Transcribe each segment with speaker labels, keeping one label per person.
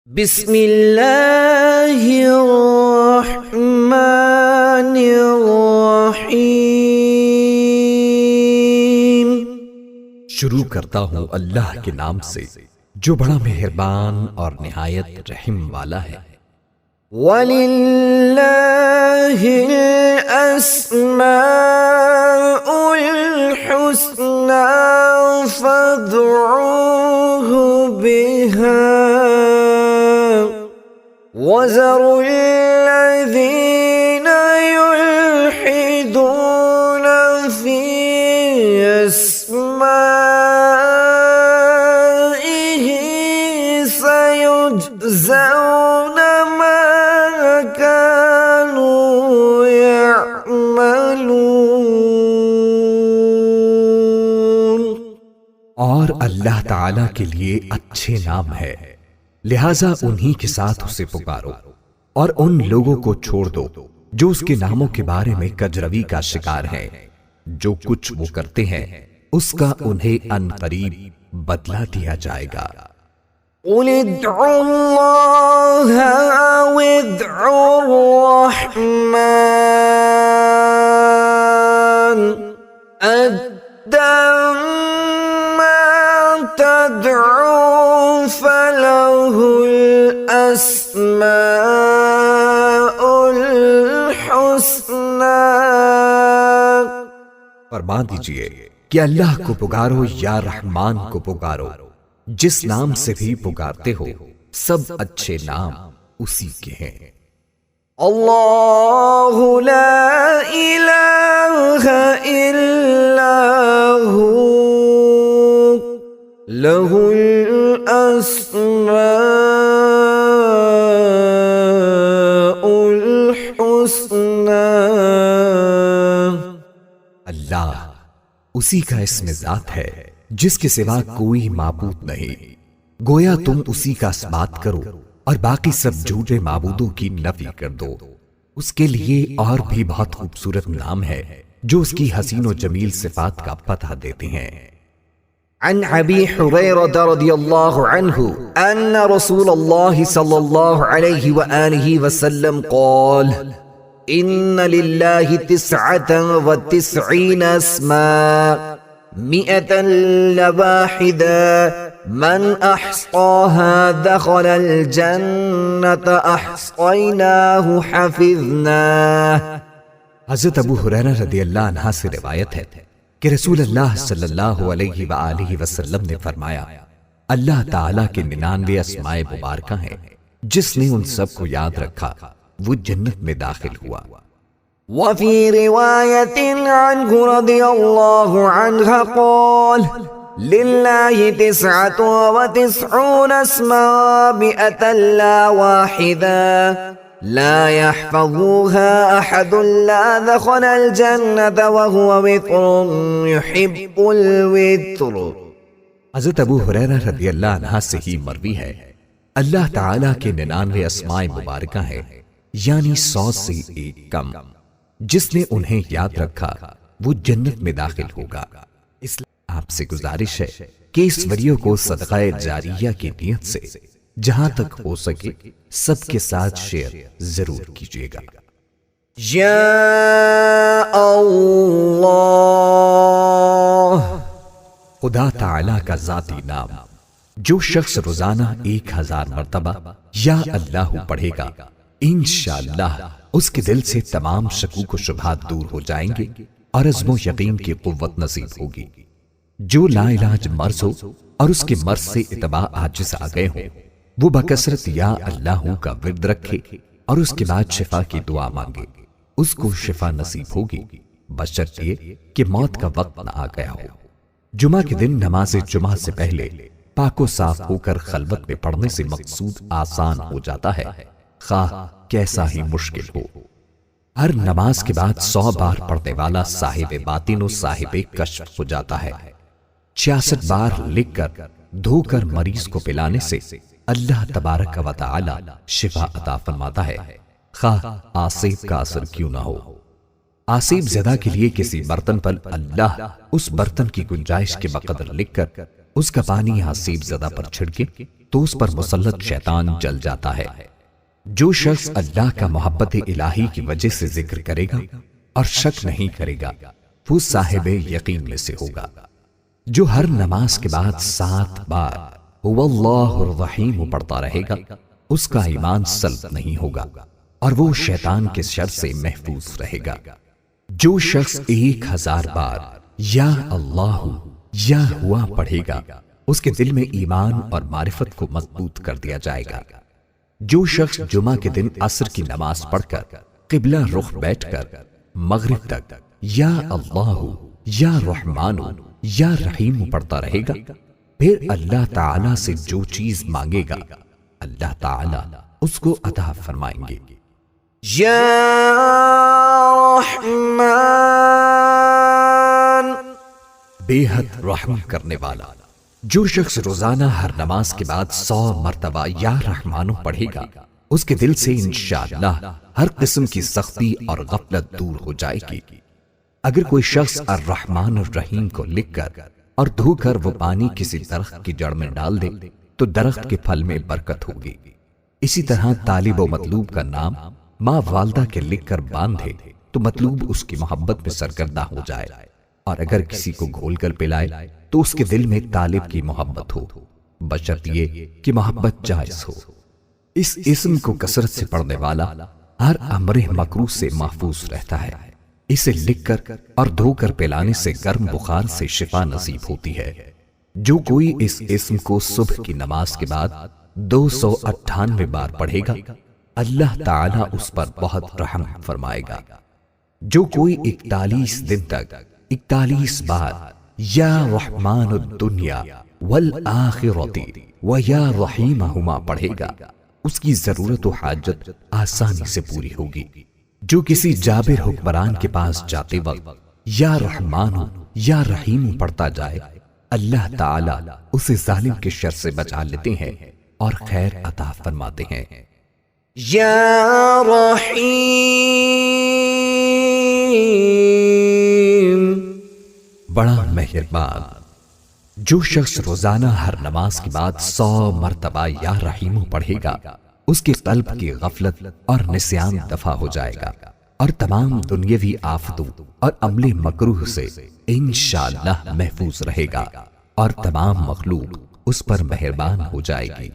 Speaker 1: بسم اللہ الرحمن الرحیم۔
Speaker 2: شروع کرتا ہوں اللہ کے نام سے جو بڑا مہربان اور نہایت رحم والا ہے۔
Speaker 1: وَلِلَّهِ الْأَسْمَاءُ الْحُسْنَى فَادْعُوهُ بِهَا وَذَرُوا الَّذِينَ يُلْحِدُونَ فِي أَسْمَائِهِ سَيُجْزَوْنَ مَا كَانُوا يَعْمَلُونَ۔
Speaker 2: اور اللہ تعالی کے لیے اچھے نام ہے، لہذا انہی کے ساتھ اسے پکارو، اور ان لوگوں کو چھوڑ دو جو اس کے ناموں کے بارے میں کجروی کا شکار ہیں۔ جو کچھ وہ کرتے ہیں اس کا انہیں ان قریب بدلہ دیا جائے گا۔
Speaker 1: قُلِ ادْعُوا اللَّهَ أَوِ ادْعُوا الرَّحْمَنَ أَيَّمَّا تَدْعُوا فَلَهُ الْأَسْمَاءُ الْحُسْنَى۔
Speaker 2: فرما دیجئے کہ اللہ کو پکارو یا رحمان کو پکارو، جس نام سے بھی پکارتے ہو سب اچھے نام اسی کے ہیں۔
Speaker 1: اللہ لا الہ الا ہو لہ الاسماء الحسنى۔
Speaker 2: اللہ اسی کا اسم ذات ہے جس کے سوا کوئی معبود نہیں۔ گویا تم اسی کا اثبات کرو اور باقی سب جھوٹے معبودوں کی نفی کر دو۔ اس کے لیے اور بھی بہت خوبصورت نام ہے جو اس کی حسین و جمیل صفات کا پتہ دیتے ہیں۔
Speaker 1: عن ابی حریرہ رضی اللہ عنہ ان رسول اللہ صلی اللہ علیہ وآلہ وسلم قال ان للہ 99 اسماء 100 الا واحدة من احصاها دخل الجنة احصیناہ حفظناہ۔
Speaker 2: حضرت ابو ہریرہ رضی اللہ عنہ سے روایت ہے کہ رسول اللہ صلی اللہ علیہ وآلہ وسلم نے فرمایا، اللہ تعالیٰ کے 99 اسماء مبارکہ ہیں، جس نے ان سب کو یاد رکھا وہ جنت میں داخل ہوا۔
Speaker 1: وفي رواية عنه رضي الله عنها قال لله 99 اسماء 100 لا واحدة لا يحفظها أحد لا دخل الجنة وهو وتر يحب الوتر۔
Speaker 2: حضرت ابو ہریرہ رضی اللہ عنہ سے ہی مروی ہے، اللہ تعالیٰ کے 99 اسماء مبارکہ ہیں، یعنی 100 سے ایک کم، جس نے انہیں یاد رکھا وہ جنت میں داخل ہوگا۔ اس لیے آپ سے گزارش ہے کہ اس ویڈیو کو صدقہ جاریہ کی نیت سے جہاں تک ہو سکے سب کے ساتھ شیئر ضرور کیجیے گا۔
Speaker 1: یا اللہ،
Speaker 2: خدا تعالیٰ کا ذاتی نام جو شخص روزانہ 1000 مرتبہ یا اللہ پڑھے گا، انشاءاللہ اس کے دل سے تمام شکوک و شبہات دور ہو جائیں گے اور عزم و یقین کی قوت نصیب ہوگی۔ جو لا علاج مرض ہو اور اس کے مرض سے اتباع عاجز آ گئے ہوں، وہ بکثرت یا اللہ کا ورد رکھے اور اس کے بعد شفا کی دعا مانگے، اس کو شفا نصیب ہوگی، بشرط یہ کہ موت کا وقت نہ آ گیا ہو۔ جمعہ کے دن نماز جمعہ سے پہلے پاک و صاف ہو کر خلوت میں پڑھنے سے مقصود آسان ہو جاتا ہے، خواہ کیسا ہی مشکل ہو۔ ہر نماز کے بعد 100 بار پڑھنے والا صاحب باطن و صاحب کشف ہو جاتا ہے۔ 66 بار لکھ کر دھو کر مریض کو پلانے سے اللہ تبارک و تعالی شفا عطا فرماتا ہے، خواہ آسیب کا اثر کیوں نہ ہو۔ آسیب زدہ کے لیے کسی برتن پر اللہ اس برتن کی گنجائش کے بقدر لکھ کر اس کا پانی آسیب زدہ پر چھڑکے تو اس پر مسلط شیطان جل جاتا ہے۔ جو شخص اللہ کا محبت الہی کی وجہ سے ذکر کرے گا اور شک نہیں کرے گا وہ صاحب یقین میں سے ہوگا۔ جو ہر نماز کے بعد 7 بار هو اللہ الرحیم پڑھتا رہے گا اس کا ایمان سلب نہیں ہوگا اور وہ شیطان کے شر سے محفوظ رہے گا۔ جو شخص 1000 بار یا اللہ یا ہوا پڑھے گا اس کے دل میں ایمان اور معرفت کو مضبوط کر دیا جائے گا۔ جو شخص جمعہ کے دن عصر کی نماز پڑھ کر قبلہ رخ بیٹھ کر مغرب تک یا اللہ یا رحمان یا رحیم پڑھتا رہے گا پھر اللہ تعالی سے جو چیز مانگے گا اللہ تعالی اس کو عطا فرمائیں گے۔
Speaker 1: یا رحمان،
Speaker 2: بے حد رحم کرنے والا۔ جو شخص روزانہ ہر نماز کے بعد 100 مرتبہ یا رحمانو پڑھے گا اس کے دل سے انشاءاللہ ہر قسم کی سختی اور غفلت دور ہو جائے گی۔ اگر کوئی شخص الرحمن الرحیم کو لکھ کر اور دھو کر وہ پانی کسی درخت کی جڑ میں ڈال دے تو درخت کے پھل میں برکت ہوگی۔ اسی طرح طالب و مطلوب کا نام ماں والدہ کے لکھ کر باندھے تو مطلوب اس کی محبت میں سرگردہ ہو جائے، اور اگر کسی کو گھول کر پلائے تو اس کے دل میں طالب کی محبت ہو، بشرط یہ کہ محبت جائز ہو۔ اس اسم کو کثرت سے پڑھنے والا ہر امر مکروہ سے محفوظ رہتا ہے۔ اسے لکھ کر اور دھو کر پلانے سے گرم بخار سے شفا نصیب ہوتی ہے۔ جو کوئی اس اسم کو صبح کی نماز کے بعد 298 بار پڑھے گا اللہ تعالی اس پر بہت رحم فرمائے گا۔ جو کوئی 41 دن تک 41 بار یا رحمان الدنیا والآخرۃ و یا رحیمہما پڑھے گا اس کی ضرورت و حاجت آسانی سے پوری ہوگی۔ جو کسی جابر حکمران کے پاس جاتے وقت یا رحمان یا رحیم پڑھتا جائے اللہ تعالی اسے ظالم کے شر سے بچا لیتے ہیں اور خیر عطا فرماتے ہیں۔
Speaker 1: یا رحیم،
Speaker 2: بڑا مہربان۔ جو شخص روزانہ ہر نماز کے بعد 100 مرتبہ یا رحیم پڑھے گا اس کے قلب کی غفلت اور نسیان دفع ہو جائے گا اور تمام دنیاوی آفتوں اور عمل مکروہ سے انشاءاللہ محفوظ رہے گا اور تمام مخلوق اس پر مہربان ہو جائے گی۔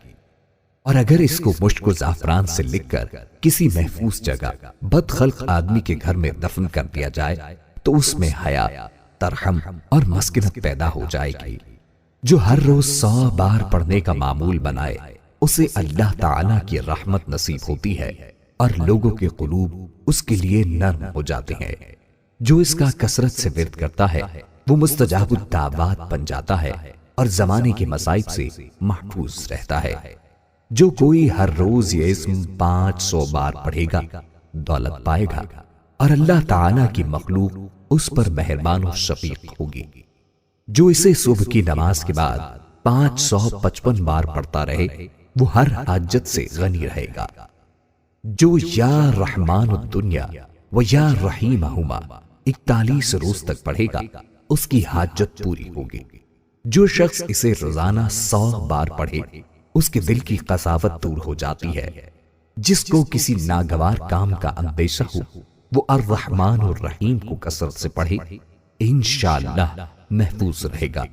Speaker 2: اور اگر اس کو مشک و زعفران سے لکھ کر کسی محفوظ جگہ بد خلق آدمی کے گھر میں دفن کر دیا جائے تو اس میں حیا، ترحم اور مسکنت پیدا ہو جائے گی۔ جو ہر روز 100 بار پڑھنے کا معمول بنائے اسے اللہ تعالی کی رحمت نصیب ہوتی ہے اور لوگوں کے قلوب اس کے لیے نرم ہو جاتے ہیں۔ جو اس کا کثرت سے ورد کرتا ہے وہ مستجاب الدعوات بن جاتا ہے اور زمانے کے مصائب سے محفوظ رہتا ہے۔ جو کوئی ہر روز یہ اسم 500 بار پڑھے گا دولت پائے گا اور اللہ تعالی کی مخلوق اس پر مہربان و شفیق ہوگی۔ جو اسے صبح کی نماز کے بعد 555 بار پڑھتا رہے وہ ہر حاجت سے غنی رہے گا۔ جو یا رحمان الدنیا و یا رحیمہما 41 روز تک پڑھے گا اس کی حاجت پوری ہوگی۔ جو شخص اسے روزانہ 100 بار پڑھے اس کے دل کی قساوت دور ہو جاتی ہے۔ جس کو کسی ناگوار کام کا اندیشہ ہو وہ الرحمن الرحیم کو کثرت سے پڑھے انشاءاللہ محفوظ رہے گا۔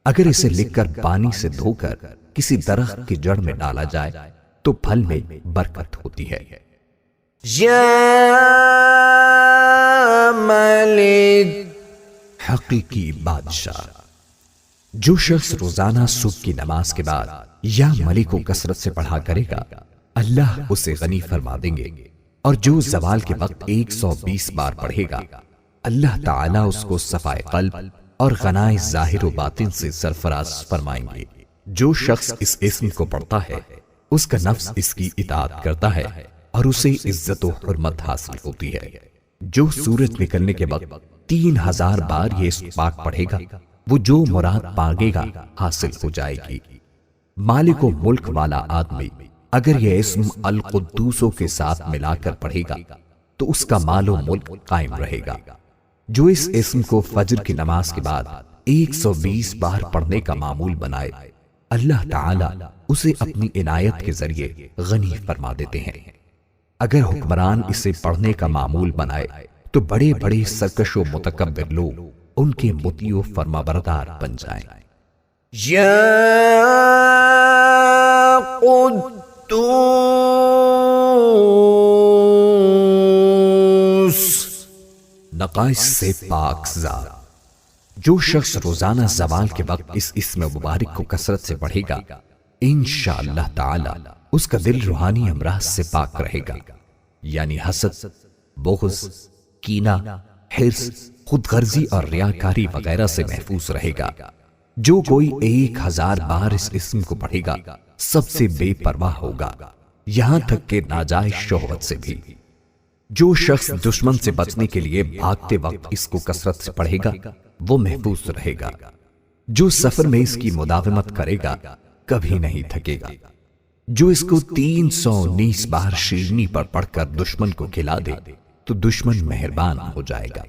Speaker 2: اگر اسے لکھ کر پانی سے دھو کر کسی درخت کی جڑ میں ڈالا جائے تو پھل میں برکت ہوتی ہے۔
Speaker 1: یا ملک،
Speaker 2: حقیقی بادشاہ۔ جو شخص روزانہ صبح کی نماز کے بعد یا ملک کو کثرت سے پڑھا کرے گا اللہ اسے غنی فرما دیں گے، اور جو زوال کے وقت 120 بار پڑھے گا اللہ تعالیٰ اس کو صفائے قلب اور غنائے ظاہر و باطن سے سرفراز فرمائیں گے۔ جو شخص اس اسم کو پڑھتا ہے اس کا نفس اس کی اطاعت کرتا ہے اور اسے عزت و حرمت حاصل ہوتی ہے۔ جو سورج نکلنے کے وقت 3000 بار یہ اسم پاک پڑھے گا وہ جو مراد مانگے گا حاصل ہو جائے گی۔ مالک و ملک والا آدمی اگر یہ اسم القدوسوں کے ساتھ ملا کر پڑھے گا تو اس کا مال و ملک قائم رہے گا۔ جو اس اسم کو فجر کی نماز کے بعد 120 بار پڑھنے کا معمول بنائے اللہ تعالی اسے اپنی عنایت کے ذریعے غنی فرما دیتے ہیں۔ اگر حکمران اسے پڑھنے کا معمول بنائے تو بڑے بڑے سرکش و متکبر لوگ ان کے مطیع و فرمانبردار بن جائیں۔
Speaker 1: یا قدوس،
Speaker 2: نقائص سے پاک ذات، جو شخص روزانہ زوال کے وقت اس اسم مبارک کو کثرت سے پڑھے گا انشاءاللہ تعالی اس کا دل روحانی امراض سے پاک رہے گا، یعنی حسد، بغض، کینہ، حرص، خود غرضی اور ریاکاری وغیرہ سے محفوظ رہے گا۔ جو کوئی 1000 بار اس اسم کو پڑھے گا سب سے بے پرواہ ہوگا، یہاں تک کہ ناجائز شہوت سے بھی۔ جو شخص دشمن سے بچنے کے لیے بھاگتے وقت اس کو کثرت سے پڑھے گا وہ محفوظ رہے گا۔ جو سفر میں اس کی مداومت کرے گا کبھی نہیں تھکے گا۔ جو اس کو 319 بار شیرنی پر پڑھ کر دشمن کو کھلا دے تو دشمن مہربان ہو جائے گا۔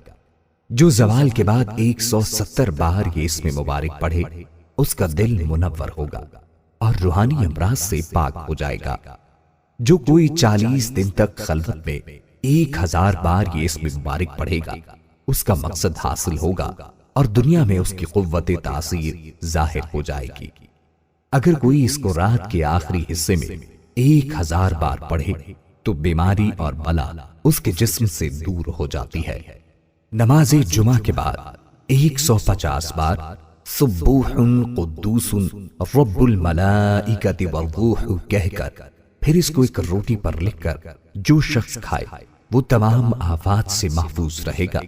Speaker 2: جو زوال کے بعد 170 بار یہ اسم مبارک پڑھے اس کا دل منور ہوگا اور روحانی امراض سے پاک ہو جائے گا۔ جو کوئی 40 دن تک خلوت میں 1000 بار یہ اسم مبارک پڑھے گا اس کا مقصد حاصل ہوگا اور دنیا میں اس کی قوت تاثیر ظاہر ہو جائے گی۔ اگر کوئی اس کو رات کے آخری حصے میں 1000 بار پڑھے تو بیماری اور بلا اس کے جسم سے دور ہو جاتی ہے۔ نماز جمعہ کے بعد 150 بار سبوح قدوس رب الملائکۃ والروح کہہ کر پھر اس کو ایک روٹی پر لکھ کر جو شخص کھائے وہ تمام آفات سے محفوظ رہے گا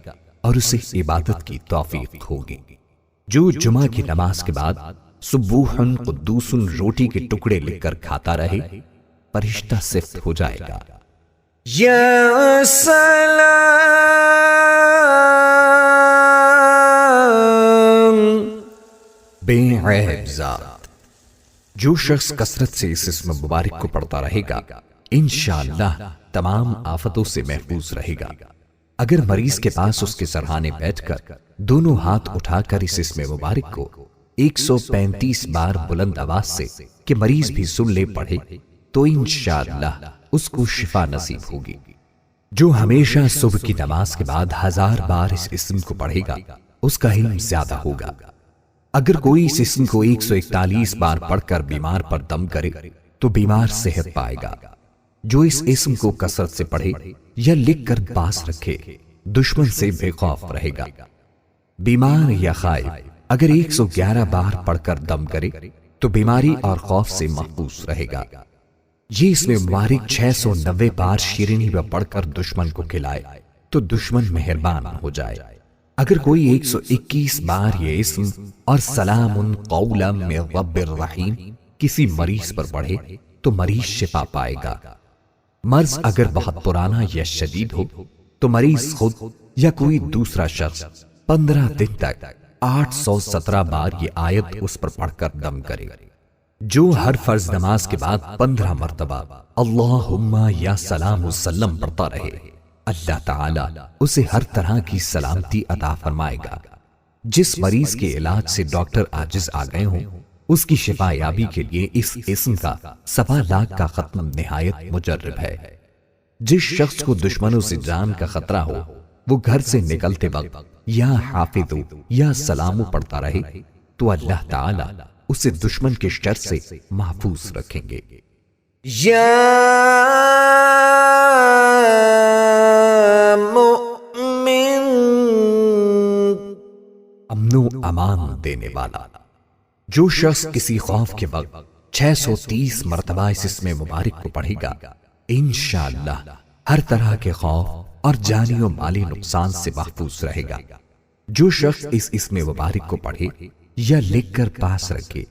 Speaker 2: اور اسے عبادت کی توفیق ہوگی۔ جو جمعہ کی نماز کے بعد سبوح قدوس روٹی کے ٹکڑے لکھ کر کھاتا رہے فرشتہ صفت ہو جائے گا۔
Speaker 1: یا سلام،
Speaker 2: بے عیب ذات، جو شخص کثرت سے اس اسم مبارک کو پڑھتا رہے گا انشاءاللہ تمام آفتوں سے محفوظ رہے گا۔ اگر مریض کے پاس اس کے سرہانے بیٹھ کر دونوں ہاتھ اٹھا کر اس اسم مبارک کو 135 بار بلند آواز سے کہ مریض بھی سن لے پڑھے تو انشاءاللہ اس کو شفا نصیب ہوگی۔ جو ہمیشہ صبح کی نماز کے بعد 1000 بار اس اسم کو پڑھے گا اس کا علم زیادہ ہوگا۔ اگر کوئی اس اسم کو 141 بار پڑھ کر بیمار پر دم کرے تو بیمار صحت پائے گا۔ جو اس اسم کو کثرت سے پڑھے یا لکھ کر پاس رکھے دشمن سے بے خوف رہے گا۔ بیمار یا خائف اگر 111 بار پڑھ کر دم کرے تو بیماری اور خوف سے محفوظ رہے گا۔ یہ اسم مبارک 690 بار شیرینی میں پڑھ کر دشمن کو کھلائے تو دشمن مہربان ہو جائے۔ اگر کوئی 121 بار یہ اسم اور سلام قولا من رب الرحیم کسی مریض پر پڑھے تو مریض شفا پائے گا۔ مرض اگر بہت پرانا یا شدید ہو تو مریض خود یا کوئی دوسرا شخص 15 دن تک 817 بار یہ آیت اس پر پڑھ کر دم کرے۔ جو ہر فرض نماز کے بعد 15 مرتبہ اللہم یا سلام وسلم پڑھتا رہے اللہ تعالی اسے ہر طرح کی سلامتی عطا فرمائے گا۔ جس مریض کے علاج سے ڈاکٹر عاجز آ گئے ہوں اس کی شفا یابی کے لیے اس اسم کا 1.25 لاکھ کا ختم نہایت مجرب ہے۔ جس شخص کو دشمنوں سے جان کا خطرہ ہو وہ گھر سے نکلتے وقت یا حافظ یا سلام پڑھتا رہے تو اللہ تعالی اسے دشمن کے شر سے محفوظ رکھیں گے۔
Speaker 1: یا مؤمن،
Speaker 2: امن و امان دینے والا، جو شخص کسی خوف کے وقت 630 مرتبہ اس اسم مبارک کو پڑھے گا انشاءاللہ ہر طرح کے خوف اور جانی و مالی نقصان سے محفوظ رہے گا۔ جو شخص اس اسم مبارک کو پڑھے یا لکھ کر پاس رکھے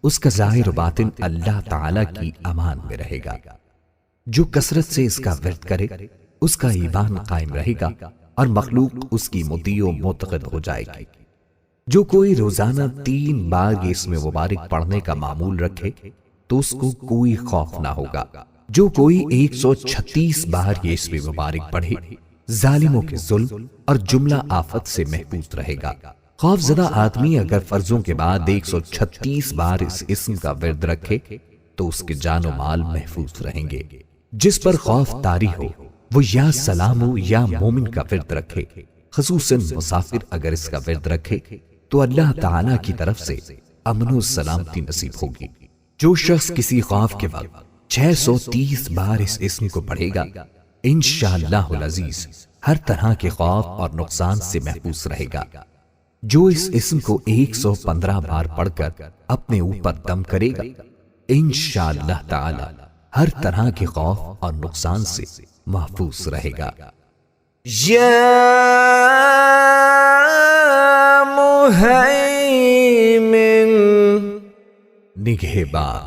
Speaker 2: اس کا ظاہر و باطن اللہ تعالی کی امان میں رہے گا۔ جو کثرت سے اس کا ورد کرے اس کا ایمان قائم رہے گا اور مخلوق اس کی مطیع و معتقد ہو جائے گی۔ جو کوئی روزانہ 3 بار یہ اسم مبارک پڑھنے کا معمول رکھے تو اس کو کوئی خوف نہ ہوگا۔ جو کوئی 136 بار یہ اسم مبارک پڑھے ظالموں کے ظلم اور جملہ آفت سے محفوظ رہے گا۔ خوف زدہ آدمی اگر فرضوں کے بعد 136 بار اس اسم کا ورد رکھے تو اس کے جان و مال محفوظ رہیں گے۔ جس پر خوف طاری ہو وہ یا سلام ہو یا مومن کا ورد رکھے، خصوصاً مسافر اگر اس کا ورد رکھے تو اللہ تعالی کی طرف سے امن و سلامتی نصیب ہوگی۔ جو شخص کسی خوف کے وقت 630 بار اس اسم کو پڑھے گا، انشاءاللہ العزیز ہر طرح کے خوف اور نقصان سے محفوظ رہے گا۔ جو اس اسم کو 115 بار پڑھ کر اپنے اوپر دم کرے گا، انشاءاللہ تعالی ہر طرح کے خوف اور نقصان سے محفوظ رہے گا۔
Speaker 1: یا مہیمن،
Speaker 2: نگہبان۔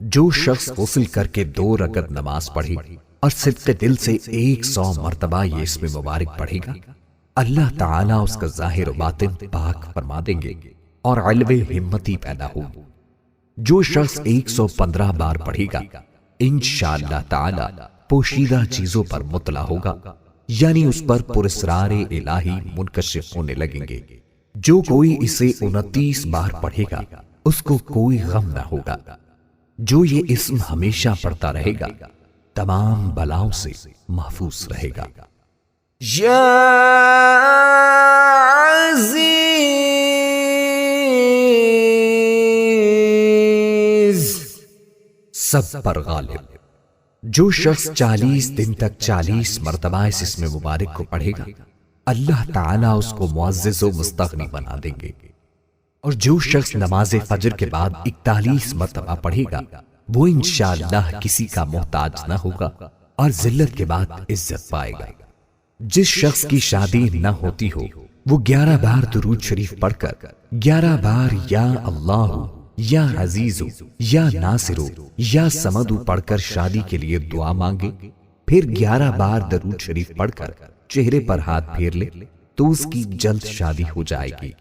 Speaker 2: جو شخص غسل کر کے 2 رکعت نماز پڑھے اور صدق دل سے 100 مرتبہ یہ اسم مبارک پڑھے گا، اللہ تعالیٰ اس کا ظاہر و باطن پاک فرما دیں گے اور علو ہمتی پیدا ہوگی۔ جو شخص 115 بار پڑھے گا، انشاءاللہ تعالی پوشیدہ چیزوں پر مطلع ہوگا، یعنی اس پر پراسرار الہی منکشف ہونے لگیں گے۔ جو کوئی اسے 29 بار پڑھے گا اس کو کوئی غم نہ ہوگا۔ جو یہ اسم ہمیشہ پڑھتا رہے گا تمام بلاؤں سے محفوظ رہے گا۔
Speaker 1: یا عزیز،
Speaker 2: سب پر غالب۔ جو شخص 40 دن تک 40 مرتبہ اس اسم مبارک کو پڑھے گا، اللہ تعالیٰ اس کو معزز و مستغنی بنا دیں گے۔ اور جو شخص نماز فجر کے بعد 41 مرتبہ پڑھے گا، وہ انشاءاللہ کسی کا محتاج نہ ہوگا اور ذلت کے بعد عزت پائے گا۔ جس شخص کی شادی نہ ہوتی ہو وہ 11 بار درود شریف پڑھ کر 11 بار یا اللہ یا عزیز یا ناصر یا سمد پڑھ کر شادی کے لیے دعا مانگے، پھر 11 بار درود شریف پڑھ کر چہرے پر ہاتھ پھیر لے تو اس کی جلد شادی ہو جائے گی۔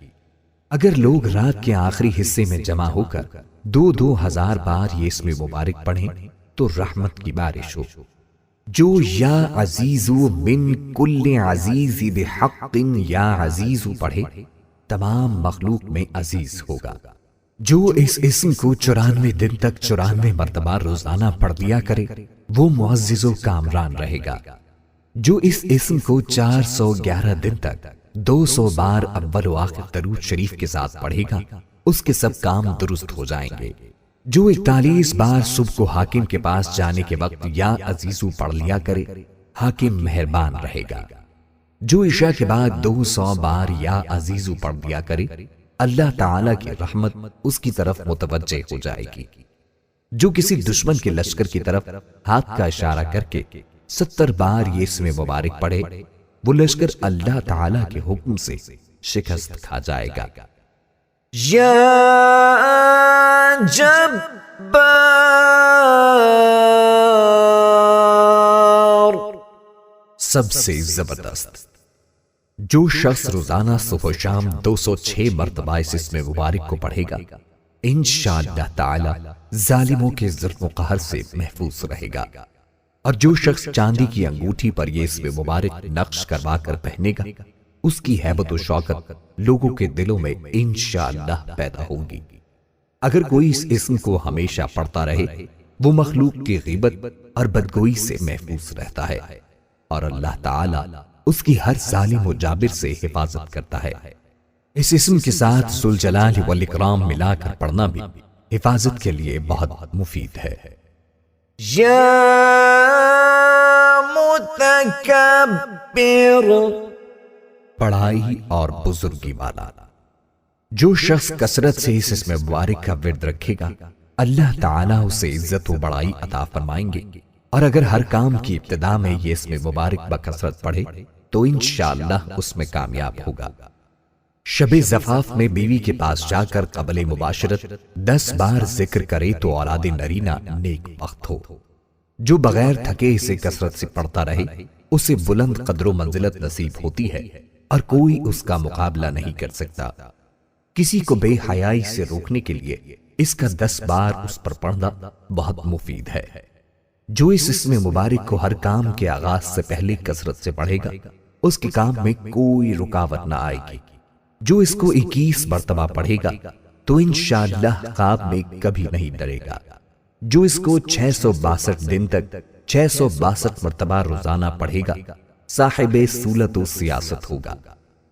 Speaker 2: اگر لوگ رات کے آخری حصے میں جمع ہو کر 2000 بار یہ اسم مبارک پڑھیں تو رحمت کی بارش ہو۔ جو یا عزیز من کل عزیز بحق یا عزیز پڑھے تمام مخلوق میں عزیز ہوگا۔ جو اس اسم کو 94 دن تک 94 مرتبہ روزانہ پڑھ لیا کرے وہ معزز و کامران رہے گا۔ جو اس اسم کو 411 دن تک 200 بار اول و آخر درود شریف کے ساتھ پڑھے گا، اس کے سب کام درست ہو جائیں گے۔ جو 41 بار صبح کو حاکم کے پاس جانے کے وقت یا عزیزو پڑھ لیا کرے، حاکم مہربان رہے گا۔ جو عشاء کے بعد 200 بار یا عزیزو پڑھ لیا کرے، اللہ تعالی کی رحمت اس کی طرف متوجہ ہو جائے گی۔ جو کسی دشمن کے لشکر کی طرف ہاتھ کا اشارہ کر کے 70 بار یہ اسم مبارک پڑھے، وہ لشکر اللہ تعالی کے حکم سے شکست کھا جائے گا۔
Speaker 1: یا جبار،
Speaker 2: سب سے زبردست۔ جو شخص روزانہ صبح و شام 206 مرتبہ اس اسم مبارک کو پڑھے گا، انشاءاللہ تعالی ظالموں کے ظلم و قہر سے محفوظ رہے گا۔ اور جو شخص چاندی کی انگوٹھی پر یہ اسم مبارک نقش کروا کر پہنے گا، اس کی ہیبت و شوکت لوگوں کے دلوں میں انشاءاللہ پیدا ہوگی۔ اگر کوئی اس اسم کو ہمیشہ پڑھتا رہے، وہ مخلوق کی غیبت اور بدگوئی سے محفوظ رہتا ہے، اور اللہ تعالی اس کی ہر ظالم و جابر سے حفاظت کرتا ہے۔ اس اسم کے ساتھ ذوالجلال والاکرام ملا کر پڑھنا بھی حفاظت کے لیے بہت مفید ہے۔
Speaker 1: یا متکبر،
Speaker 2: پڑھائی اور بزرگی والا۔ جو شخص کثرت سے اس اسم مبارک کا ورد رکھے گا، اللہ تعالیٰ اسے عزت و بڑائی عطا فرمائیں گے، اور اگر ہر کام کی ابتدا میں یہ اسم مبارک بکثرت پڑھے تو انشاءاللہ اس میں کامیاب ہوگا۔ شب زفاف میں بیوی کے پاس جا کر قبل مباشرت 10 بار ذکر کرے تو اولاد نرینہ نیک بخت ہو۔ جو بغیر تھکے اسے کثرت سے پڑھتا رہے، اسے بلند قدر و منزلت نصیب ہوتی ہے اور کوئی اس کا مقابلہ نہیں کر سکتا۔ کسی کو بے حیائی سے روکنے کے لیے اس کا 10 بار اس پر پڑھنا بہت مفید ہے۔ جو اس اسم مبارک کو ہر کام کے آغاز سے پہلے کثرت سے پڑھے گا، اس کے کام میں کوئی رکاوٹ نہ آئے گی۔ جو اس کو 21 مرتبہ پڑھے گا تو انشاءاللہ خواب میں کبھی نہیں ڈرے گا۔ جو اس کو 662 دن تک 662 مرتبہ روزانہ پڑھے گا صاحب سولت و سیاست ہوگا۔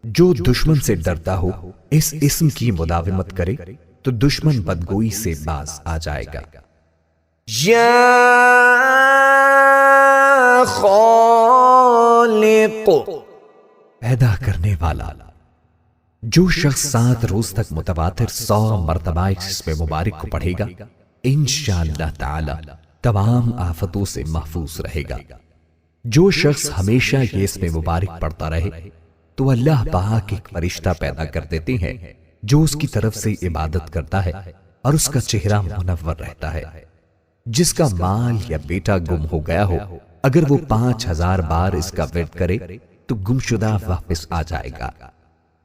Speaker 2: جو دشمن سے ڈرتا ہو اس اسم کی مداومت کرے تو دشمن بدگوئی سے باز آ جائے گا۔
Speaker 1: یا خالق،
Speaker 2: پیدا کرنے والا۔ جو شخص 7 روز تک متواتر 100 مرتبہ اس اسم مبارک کو پڑھے گا انشاءاللہ تعالی تمام آفتوں سے محفوظ رہے گا۔ جو شخص ہمیشہ یہ اسم مبارک پڑھتا رہے تو اللہ پاک ایک فرشتہ پیدا کر دیتے ہیں جو اس کی طرف سے عبادت کرتا ہے اور اس کا چہرہ منور رہتا ہے۔ جس کا مال یا بیٹا گم ہو گیا ہو اگر وہ 5000 بار اس کا ورد کرے تو گمشدہ واپس آ جائے گا۔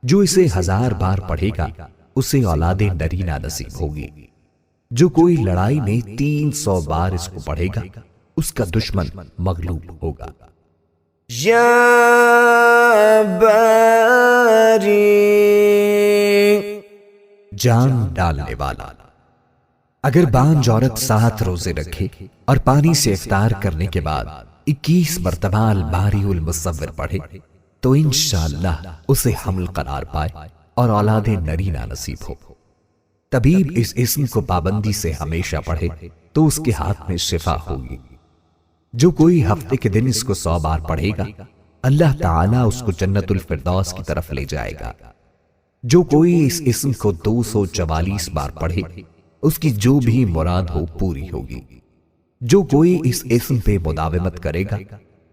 Speaker 2: جو اسے 1000 بار پڑھے گا اسے اولاد نرینہ نصیب ہوگی۔ جو کوئی لڑائی میں 300 بار اس کو پڑھے گا اس کا دشمن مغلوب ہوگا۔
Speaker 1: یا باری،
Speaker 2: جان ڈالنے والا۔ اگر بانج عورت 7 روزے رکھے اور پانی سے افطار کرنے کے بعد 21 مرتبہ الباری المصور پڑھے تو انشاءاللہ اسے حمل قرار پائے اور اولاد نرینہ نصیب ہو۔ طبیب اس اسم کو پابندی سے ہمیشہ پڑھے تو اس کے ہاتھ میں شفا ہوگی۔ جو کوئی ہفتے کے دن اس کو 100 بار پڑھے گا اللہ تعالیٰ اس کو جنت الفردوس کی طرف لے جائے گا۔ جو کوئی اس اسم کو 244 بار پڑھے اس کی جو بھی مراد ہو پوری ہوگی۔ جو کوئی اس اسم پہ مداومت کرے گا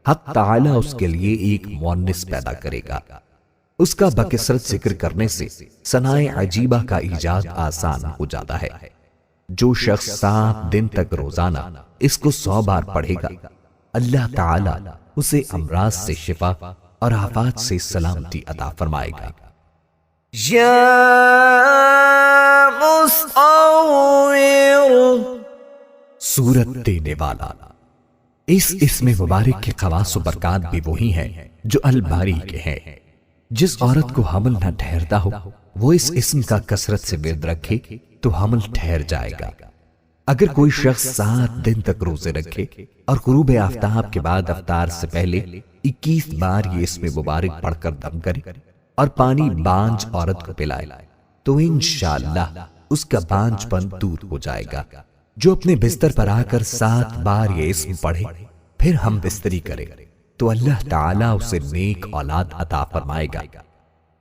Speaker 2: حق تعالیٰ اس کے لیے ایک مؤنث پیدا کرے گا۔ اس کا بکثرت ذکر کرنے سے ثنائے عجیبہ کا ایجاد آسان ہو جاتا ہے۔ جو شخص 7 دن تک روزانہ اس کو 100 بار پڑھے گا اللہ تعالیٰ اسے امراض سے شفا اور آفات سے سلامتی عطا فرمائے گا۔
Speaker 1: یا مصور،
Speaker 2: صورت دینے والا۔ اس اسم مبارک کے خواص و برکات بھی وہی ہیں جو الباری کے ہیں۔ جس عورت کو حمل نہ ٹھہرتا ہو وہ اس اسم کا کثرت سے ورد رکھے تو حمل ٹھہر جائے گا۔ اگر کوئی شخص 7 دن تک روزے رکھے اور غروب آفتاب کے بعد افطار سے پہلے 21 بار یہ اسم مبارک پڑھ کر دم کرے اور پانی بانج عورت کو پلائے تو انشاءاللہ اس کا بانج پن دور ہو جائے گا۔ جو اپنے بستر پر آ کر 7 بار یہ اسم پڑھے پھر ہم بستری کرے تو اللہ تعالیٰ اسے نیک اولاد عطا فرمائے گا۔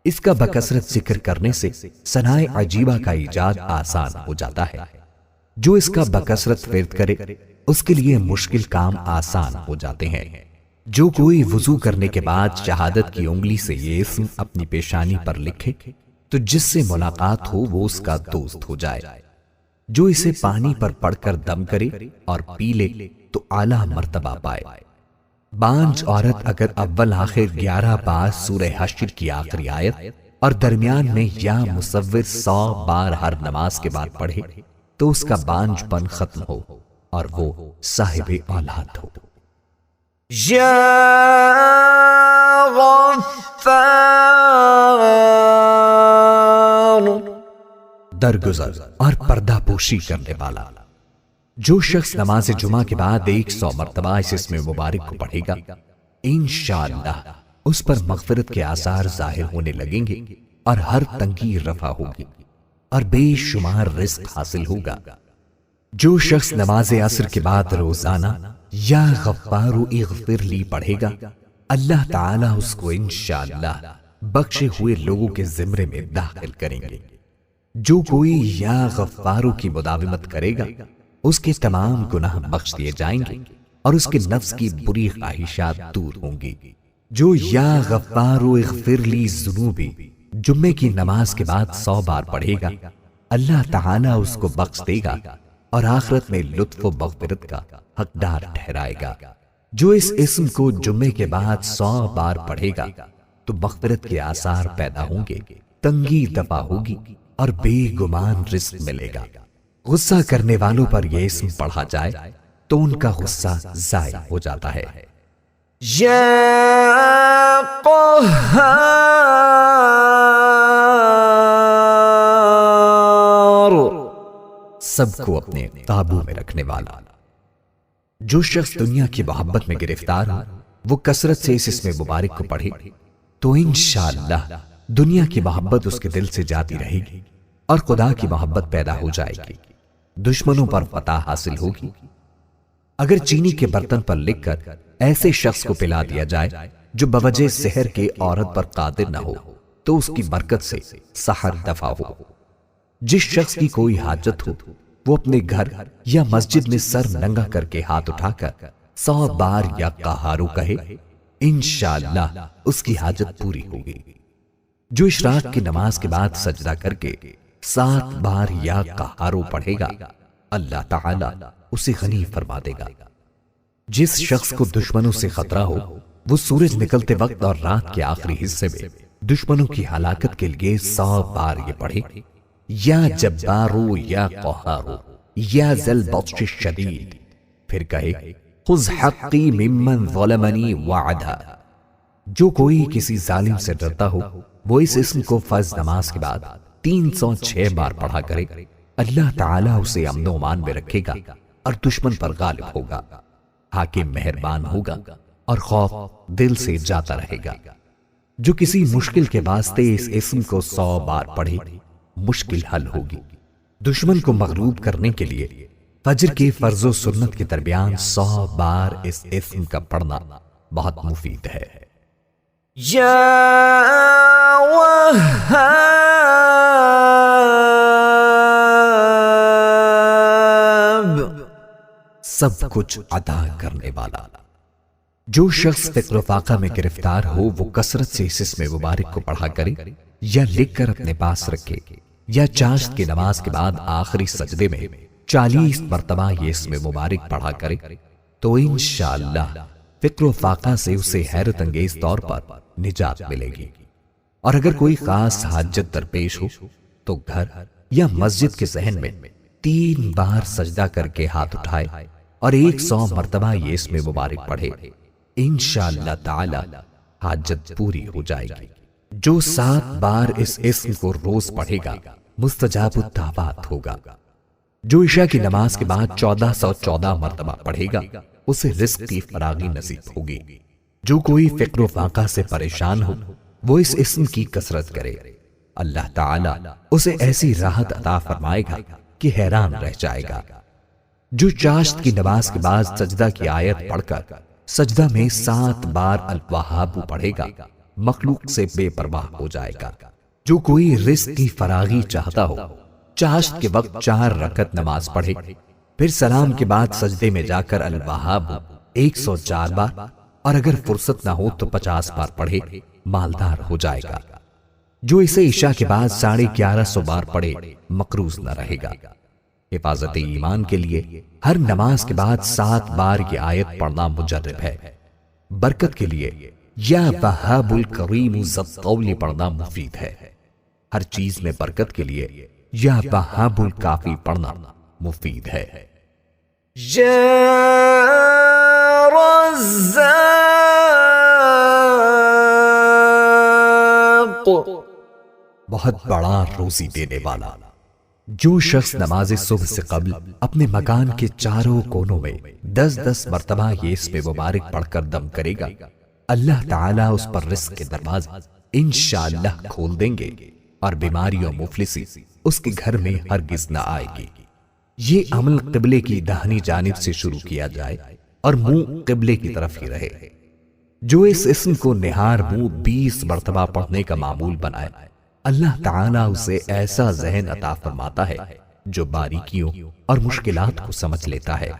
Speaker 2: اس کا بکثرت ذکر کرنے سے ثنائے عجیبہ کا ایجاد آسان ہو جاتا ہے۔ جو اس کا بکثرت ورد کرے اس کے لیے مشکل کام آسان ہو جاتے ہیں۔ جو کوئی وضو کرنے کے بعد شہادت کی انگلی سے یہ اسم اپنی پیشانی پر لکھے تو جس سے ملاقات ہو وہ اس کا دوست ہو جائے۔ جو اسے پانی پر پڑھ کر دم کرے اور پی لے تو اعلیٰ مرتبہ پائے۔ بانج عورت اگر اول آخر 11 بار سورہ حشر کی آخری آیت اور درمیان میں یا مصور 100 بار ہر نماز کے بعد پڑھے تو اس کا بانج پن ختم ہو اور وہ صاحب اولاد ہو۔
Speaker 1: یا غفار،
Speaker 2: درگزر اور پردہ پوشی کرنے والا۔ جو شخص نماز جمعہ کے بعد 100 مرتبہ اس اسم مبارک کو پڑھے گا انشاءاللہ اس پر مغفرت کے آثار ظاہر ہونے لگیں گے اور ہر تنگی رفع ہوگی اور بے شمار رزق حاصل ہوگا۔ جو شخص نماز عصر کے بعد روزانہ یا غفار اغفر لی پڑھے گا اللہ تعالیٰ اس کو انشاءاللہ بخشے ہوئے لوگوں کے زمرے میں داخل کریں گے۔ جو کوئی یا غفارو کی مداومت کرے گا اس کے تمام گناہ بخش دیے جائیں گے اور اس کے نفس کی بری خواہشات دور ہوں گی۔ جو یا غفارو اغفر لی ذنوبی جمعے کی نماز کے بعد 100 بار پڑھے گا اللہ تعالیٰ اس کو بخش دے گا اور آخرت میں لطف و مغفرت کا حقدار ٹھہرائے گا۔ جو اس اسم کو جمعے کے بعد 100 بار پڑھے گا تو مغفرت کے آثار پیدا ہوں گے، تنگی دفع ہوگی اور بے گمان رزق ملے گا۔ غصہ کرنے والوں پر یہ اسم پڑھا جائے تو ان کا غصہ ضائع ہو جاتا ہے۔
Speaker 1: یا قہار،
Speaker 2: سب کو اپنے قابو میں رکھنے والا۔ جو شخص دنیا کی محبت میں گرفتار ہو وہ کثرت سے اس اسم مبارک کو پڑھے تو انشاءاللہ دنیا کی محبت اس کے دل سے جاتی رہے گی اور خدا کی محبت پیدا ہو جائے گی، دشمنوں پر فتح حاصل ہوگی۔ اگر چینی کے برتن پر لکھ کر ایسے شخص کو پلا دیا جائے جو بوجہ سحر کے عورت پر قادر نہ ہو تو اس کی برکت سے سحر دفع ہو۔ جس شخص کی کوئی حاجت ہو وہ اپنے گھر یا مسجد میں سر ننگا کر کے ہاتھ اٹھا کر 100 بار یا قہارو کہے، انشاءاللہ اس کی حاجت پوری ہوگی۔ جو اشراق کی نماز کے بعد سجدہ کر کے 7 بار یا قہارو پڑھے گا اللہ تعالی اسے غنی فرما دے گا۔ جس شخص کو دشمنوں سے خطرہ ہو وہ سورج نکلتے وقت اور رات کے آخری حصے میں دشمنوں کی ہلاکت کے لیے 100 بار یہ پڑھے، یا جبارو یا قہارو یا ذل بطش الشدید، پھر کہے خذ حقی ممن ظلمنی وعدا۔ جو کوئی کسی ظالم سے ڈرتا ہو وہ اس اسم کو فرض نماز کے بعد 306 بار پڑھا کرے، اللہ تعالیٰ اسے امن و امان میں رکھے گا اور دشمن پر غالب ہوگا، حاکم مہربان ہوگا اور خوف دل سے جاتا رہے گا۔ جو کسی مشکل کے واسطے اس اسم کو 100 بار پڑھے مشکل حل ہوگی۔ دشمن کو مغلوب کرنے کے لیے فجر کی فرض و سنت کے درمیان 100 بار اس اسم کا پڑھنا بہت مفید ہے۔
Speaker 1: یا وہاب
Speaker 2: سب کچھ عطا کرنے والا۔ جو شخص فکر و فاقہ میں گرفتار ہو وہ کثرت سے اس اسم مبارک کو پڑھا کرے یا لکھ کر اپنے پاس رکھے، یا چاشت کی نماز کے بعد آخری سجدے میں 40 مرتبہ یہ اسم مبارک پڑھا کرے تو انشاءاللہ فکر و فاقہ سے اسے حیرت انگیز طور پر نجات ملے گی۔ اور اگر کوئی خاص حاجت درپیش ہو تو گھر یا مسجد کے صحن میں 3 بار سجدہ کر کے ہاتھ اٹھائے اور 100 مرتبہ یہ اسم مبارک پڑھے، انشاءاللہ تعالی حاجت پوری ہو جائے گی۔ جو 7 بار اس اسم کو روز پڑھے گا مستجاب الدعوات ہوگا۔ جو عشاء کی نماز کے بعد 1414 مرتبہ پڑھے گا اسے رزق کی فراغی نصیب ہوگی۔ جو کوئی فکر و فاقہ سے پریشان ہو وہ اس اسم کی کثرت کرے، اللہ تعالی اسے ایسی راحت عطا فرمائے گا کہ حیران رہ جائے گا۔ جو چاشت کی نماز کے بعد سجدہ کی آیت پڑھ کر سجدہ میں 7 بار الوہاب پڑھے گا مخلوق سے بے پرواہ ہو جائے گا۔ جو کوئی رزق کی فراغی چاہتا ہو چاشت کے وقت 4 رکعت نماز پڑھے، پھر سلام کے بعد سجدے میں جا کر الوہاب 104 بار، اور اگر فرصت نہ ہو تو 50 بار پڑھے، مالدار ہو جائے گا۔ جو اسے عشاء کے بعد 1150 بار پڑھے مقروض نہ رہے گا۔ حفاظت ایمان کے لیے ہر نماز کے بعد 7 بار یہ آیت پڑھنا مجرب ہے۔ برکت کے لیے یا وہاب الکریم ذی الطول پڑھنا مفید ہے۔ ہر چیز میں برکت کے لیے یا وہاب الکافی پڑھنا مفید ہے۔
Speaker 1: یا رزاق
Speaker 2: بہت بڑا روزی دینے والا۔ جو شخص نماز صبح سے قبل اپنے مکان کے چاروں کونوں میں 10 مرتبہ یہ اسم مبارک پڑھ کر دم کرے گا اللہ تعالیٰ اس پر رزق کے دروازے انشاءاللہ کھول دیں گے اور بیماری و مفلسی اس کے گھر میں ہرگز نہ آئے گی۔ یہ عمل قبلے کی داہنی جانب سے شروع کیا جائے اور منہ قبلے کی طرف ہی رہے۔ جو اس اسم کو نہار منہ 20 مرتبہ پڑھنے کا معمول بنائے اللہ تعالیٰ اسے ایسا ذہن عطا فرماتا ہے جو باریکیوں اور مشکلات کو سمجھ لیتا ہے۔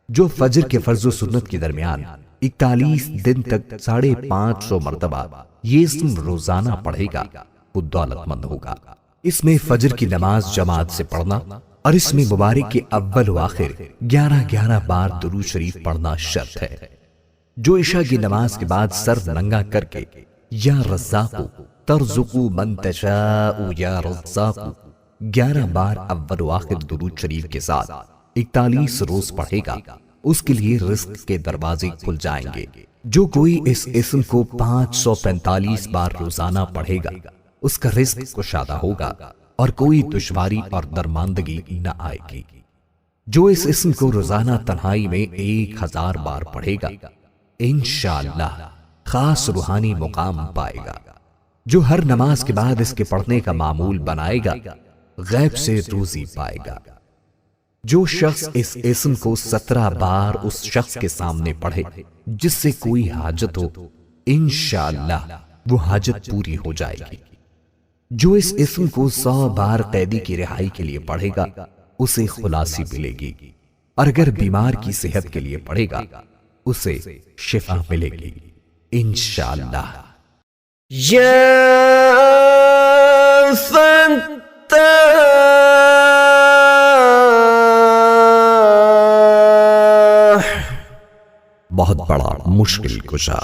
Speaker 2: جو فجر کے فرض و سنت کے درمیان 41 دن تک 550 مرتبہ یہ اسم روزانہ پڑھے گا وہ دولت مند ہوگا۔ اس میں فجر کی نماز جماعت سے پڑھنا اور اس میں مبارک کے اول و آخر 11 بار درود شریف پڑھنا شرط ہے۔ جو عشاء کی نماز کے بعد سر ننگا کر کے یا رزاق ترزق من تشاء یا رزاق 11 بار اول و آخر درود شریف کے ساتھ 41 روز پڑھے گا اس کے لیے رزق کے دروازے کھل جائیں گے۔ جو کوئی اس اسم کو 545 بار روزانہ پڑھے گا اس کا رزق کشادہ ہوگا اور کوئی دشواری اور درماندگی نہ آئے گی۔ جو اس اسم کو روزانہ تنہائی میں 1000 بار پڑھے گا انشاءاللہ خاص روحانی مقام پائے گا۔ جو ہر نماز کے بعد اس کے پڑھنے کا معمول بنائے گا غیب سے روزی پائے گا۔ جو شخص اس اسم کو 17 بار اس شخص کے سامنے پڑھے جس سے کوئی حاجت ہو انشاءاللہ وہ حاجت پوری ہو جائے گی۔ جو اس اسم کو 100 بار قیدی کی رہائی کے لیے پڑھے گا اسے خلاصی ملے گی، اور اگر بیمار کی صحت کے لیے پڑھے گا اسے شفا ملے گی انشاءاللہ۔
Speaker 1: یا فتاح
Speaker 2: بہت بڑا مشکل کشا۔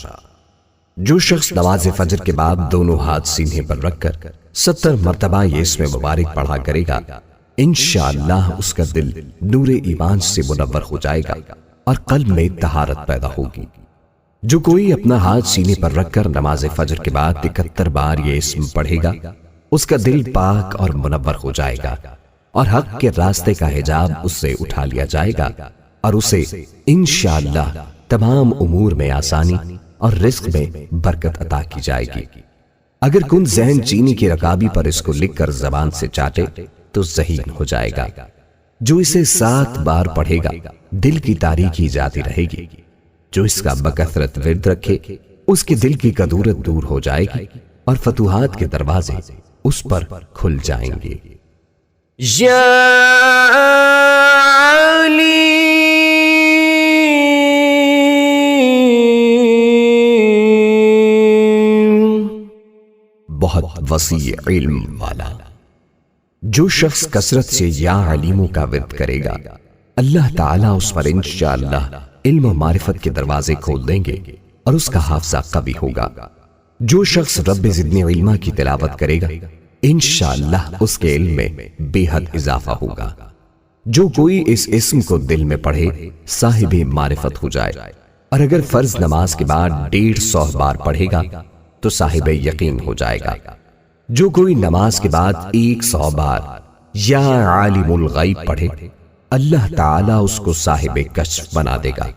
Speaker 2: جو شخص نماز فجر کے بعد دونوں ہاتھ سینے پر رکھ کر 70 مرتبہ یہ اسم مبارک پڑھا کرے گا انشاءاللہ اس کا دل نور ایمان سے منور ہو جائے گا اور قلب میں طہارت پیدا ہوگی۔ جو کوئی اپنا ہاتھ سینے پر رکھ کر نماز فجر کے بعد 71 بار یہ اسم پڑھے گا اس کا دل پاک اور منور ہو جائے گا اور حق کے راستے کا حجاب اس سے اٹھا لیا جائے گا اور اسے انشاءاللہ تمام امور میں آسانی اور رزق میں برکت عطا کی جائے گی۔ اگر کن ذہن چینی کی رکابی پر اس کو لکھ کر زبان سے چاٹے تو ذہین ہو جائے گا۔ جو اسے 7 بار پڑھے گا دل کی تاریکی جاتی رہے گی۔ جو اس کا بکثرت ورد رکھے اس کے دل کی کدورت دور ہو جائے گی اور فتوحات کے دروازے اس پر کھل جائیں گے۔
Speaker 1: یا علیم
Speaker 2: بہت وسیع علم والا۔ جو شخص کثرت سے یا علیموں کا ورد کرے گا اللہ تعالیٰ اس پر انشاءاللہ علم و معرفت کے دروازے کھول دیں گے اور اس کا حافظہ قوی ہوگا۔ جو شخص رب زدنی علما کی تلاوت کرے گا انشاءاللہ اس کے علم میں بے حد اضافہ ہوگا۔ جو کوئی اس اسم کو دل میں پڑھے صاحب معرفت ہو جائے، اور اگر فرض نماز کے بعد 150 بار پڑھے گا تو صاحب یقین ہو جائے گا۔ جو کوئی نماز کے بعد 100 بار یا عالم الغیب پڑھے اللہ تعالیٰ اس کو صاحب کشف بنا دے گا۔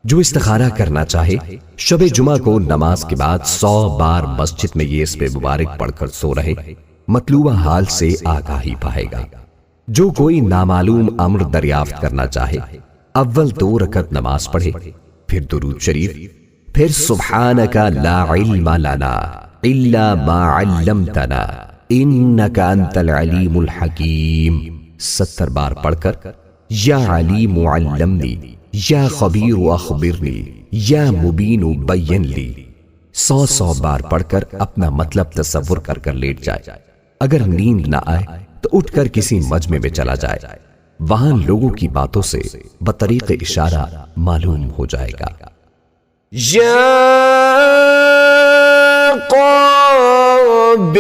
Speaker 2: جو استخارہ کرنا چاہے شب جمعہ کو نماز کے بعد 100 بار مسجد میں یہ اسم مبارک پڑھ کر سو رہے مطلوبہ حال سے آگاہی پائے گا۔ جو کوئی نامعلوم امر دریافت کرنا چاہے اول 2 رکعت نماز پڑھے، پھر درود شریف، پھر سبحانک لا علم لنا الا ما علمتنا انک انت العلیم الحکیم 70 بار پڑھ کر یا علیم علمنی یا خبیر اخبرنی یا مبین بین لی 100 بار پڑھ کر اپنا مطلب تصور کر کر لیٹ جائے۔ اگر نیند نہ آئے تو اٹھ کر کسی مجمع میں چلا جائے، وہاں لوگوں کی باتوں سے بطریق اشارہ معلوم ہو جائے گا۔
Speaker 1: یا قابض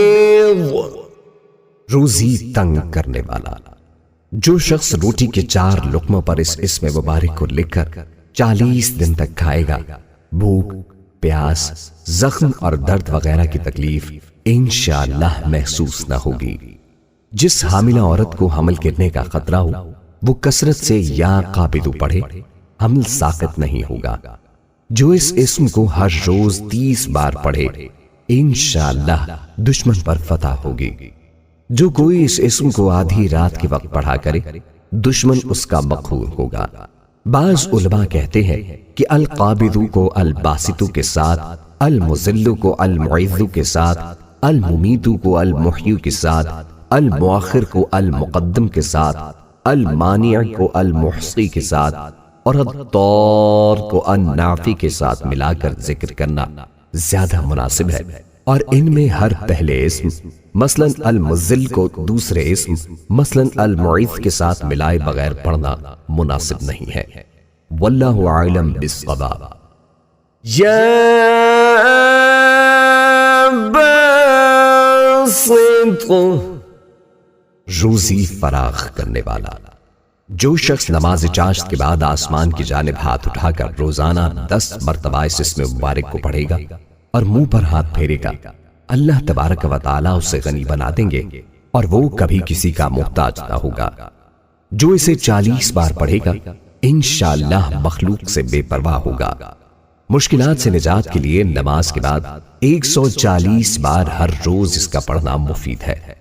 Speaker 2: روزی تنگ کرنے والا۔ جو شخص روٹی کے 4 لقموں پر اس اسم مبارک کو لکھ کر 40 دن تک کھائے گا بھوک، پیاس، زخم اور درد وغیرہ کی تکلیف انشاءاللہ محسوس نہ ہوگی۔ جس حاملہ عورت کو حمل گرنے کا خطرہ ہو وہ کثرت سے یا قابض پڑھے، حمل ساقط نہیں ہوگا۔ جو اس اسم کو ہر روز 30 بار پڑھے انشاءاللہ دشمن پر فتح ہوگی۔ جو کوئی اس اسم کو آدھی رات کے وقت پڑھا کرے دشمن اس کا مقہور ہوگا۔ بعض علماء کہتے ہیں کہ القابض کو الباسط کے ساتھ، المذل کو المعز کے ساتھ، الممیت کو المحیی کے ساتھ، المؤخر کو المقدم کے ساتھ، المانع کو المحصی کے ساتھ اور الضار کو النافع کے ساتھ ملا کر ذکر کرنا زیادہ مناسب ہے، اور ان میں ہر پہلے اسم مثلا المذل کو دوسرے اسم مثلا المعز کے ساتھ ملائے بغیر پڑھنا مناسب نہیں ہے۔ واللہ اعلم بالصواب۔
Speaker 1: یا باسط
Speaker 2: روزی فراخ کرنے والا۔ جو شخص نماز چاشت کے بعد آسمان کی جانب ہاتھ اٹھا کر روزانہ 10 مرتبہ اس اسم مبارک کو پڑھے گا اور منہ پر ہاتھ پھیرے گا اللہ تبارک و تعالیٰ اسے غنی بنا دیں گے اور وہ کبھی کسی کا محتاج نہ ہوگا۔ جو اسے 40 بار پڑھے گا انشاءاللہ مخلوق سے بے پرواہ ہوگا۔ مشکلات سے نجات کے لیے نماز کے بعد 140 بار ہر روز اس کا پڑھنا مفید ہے۔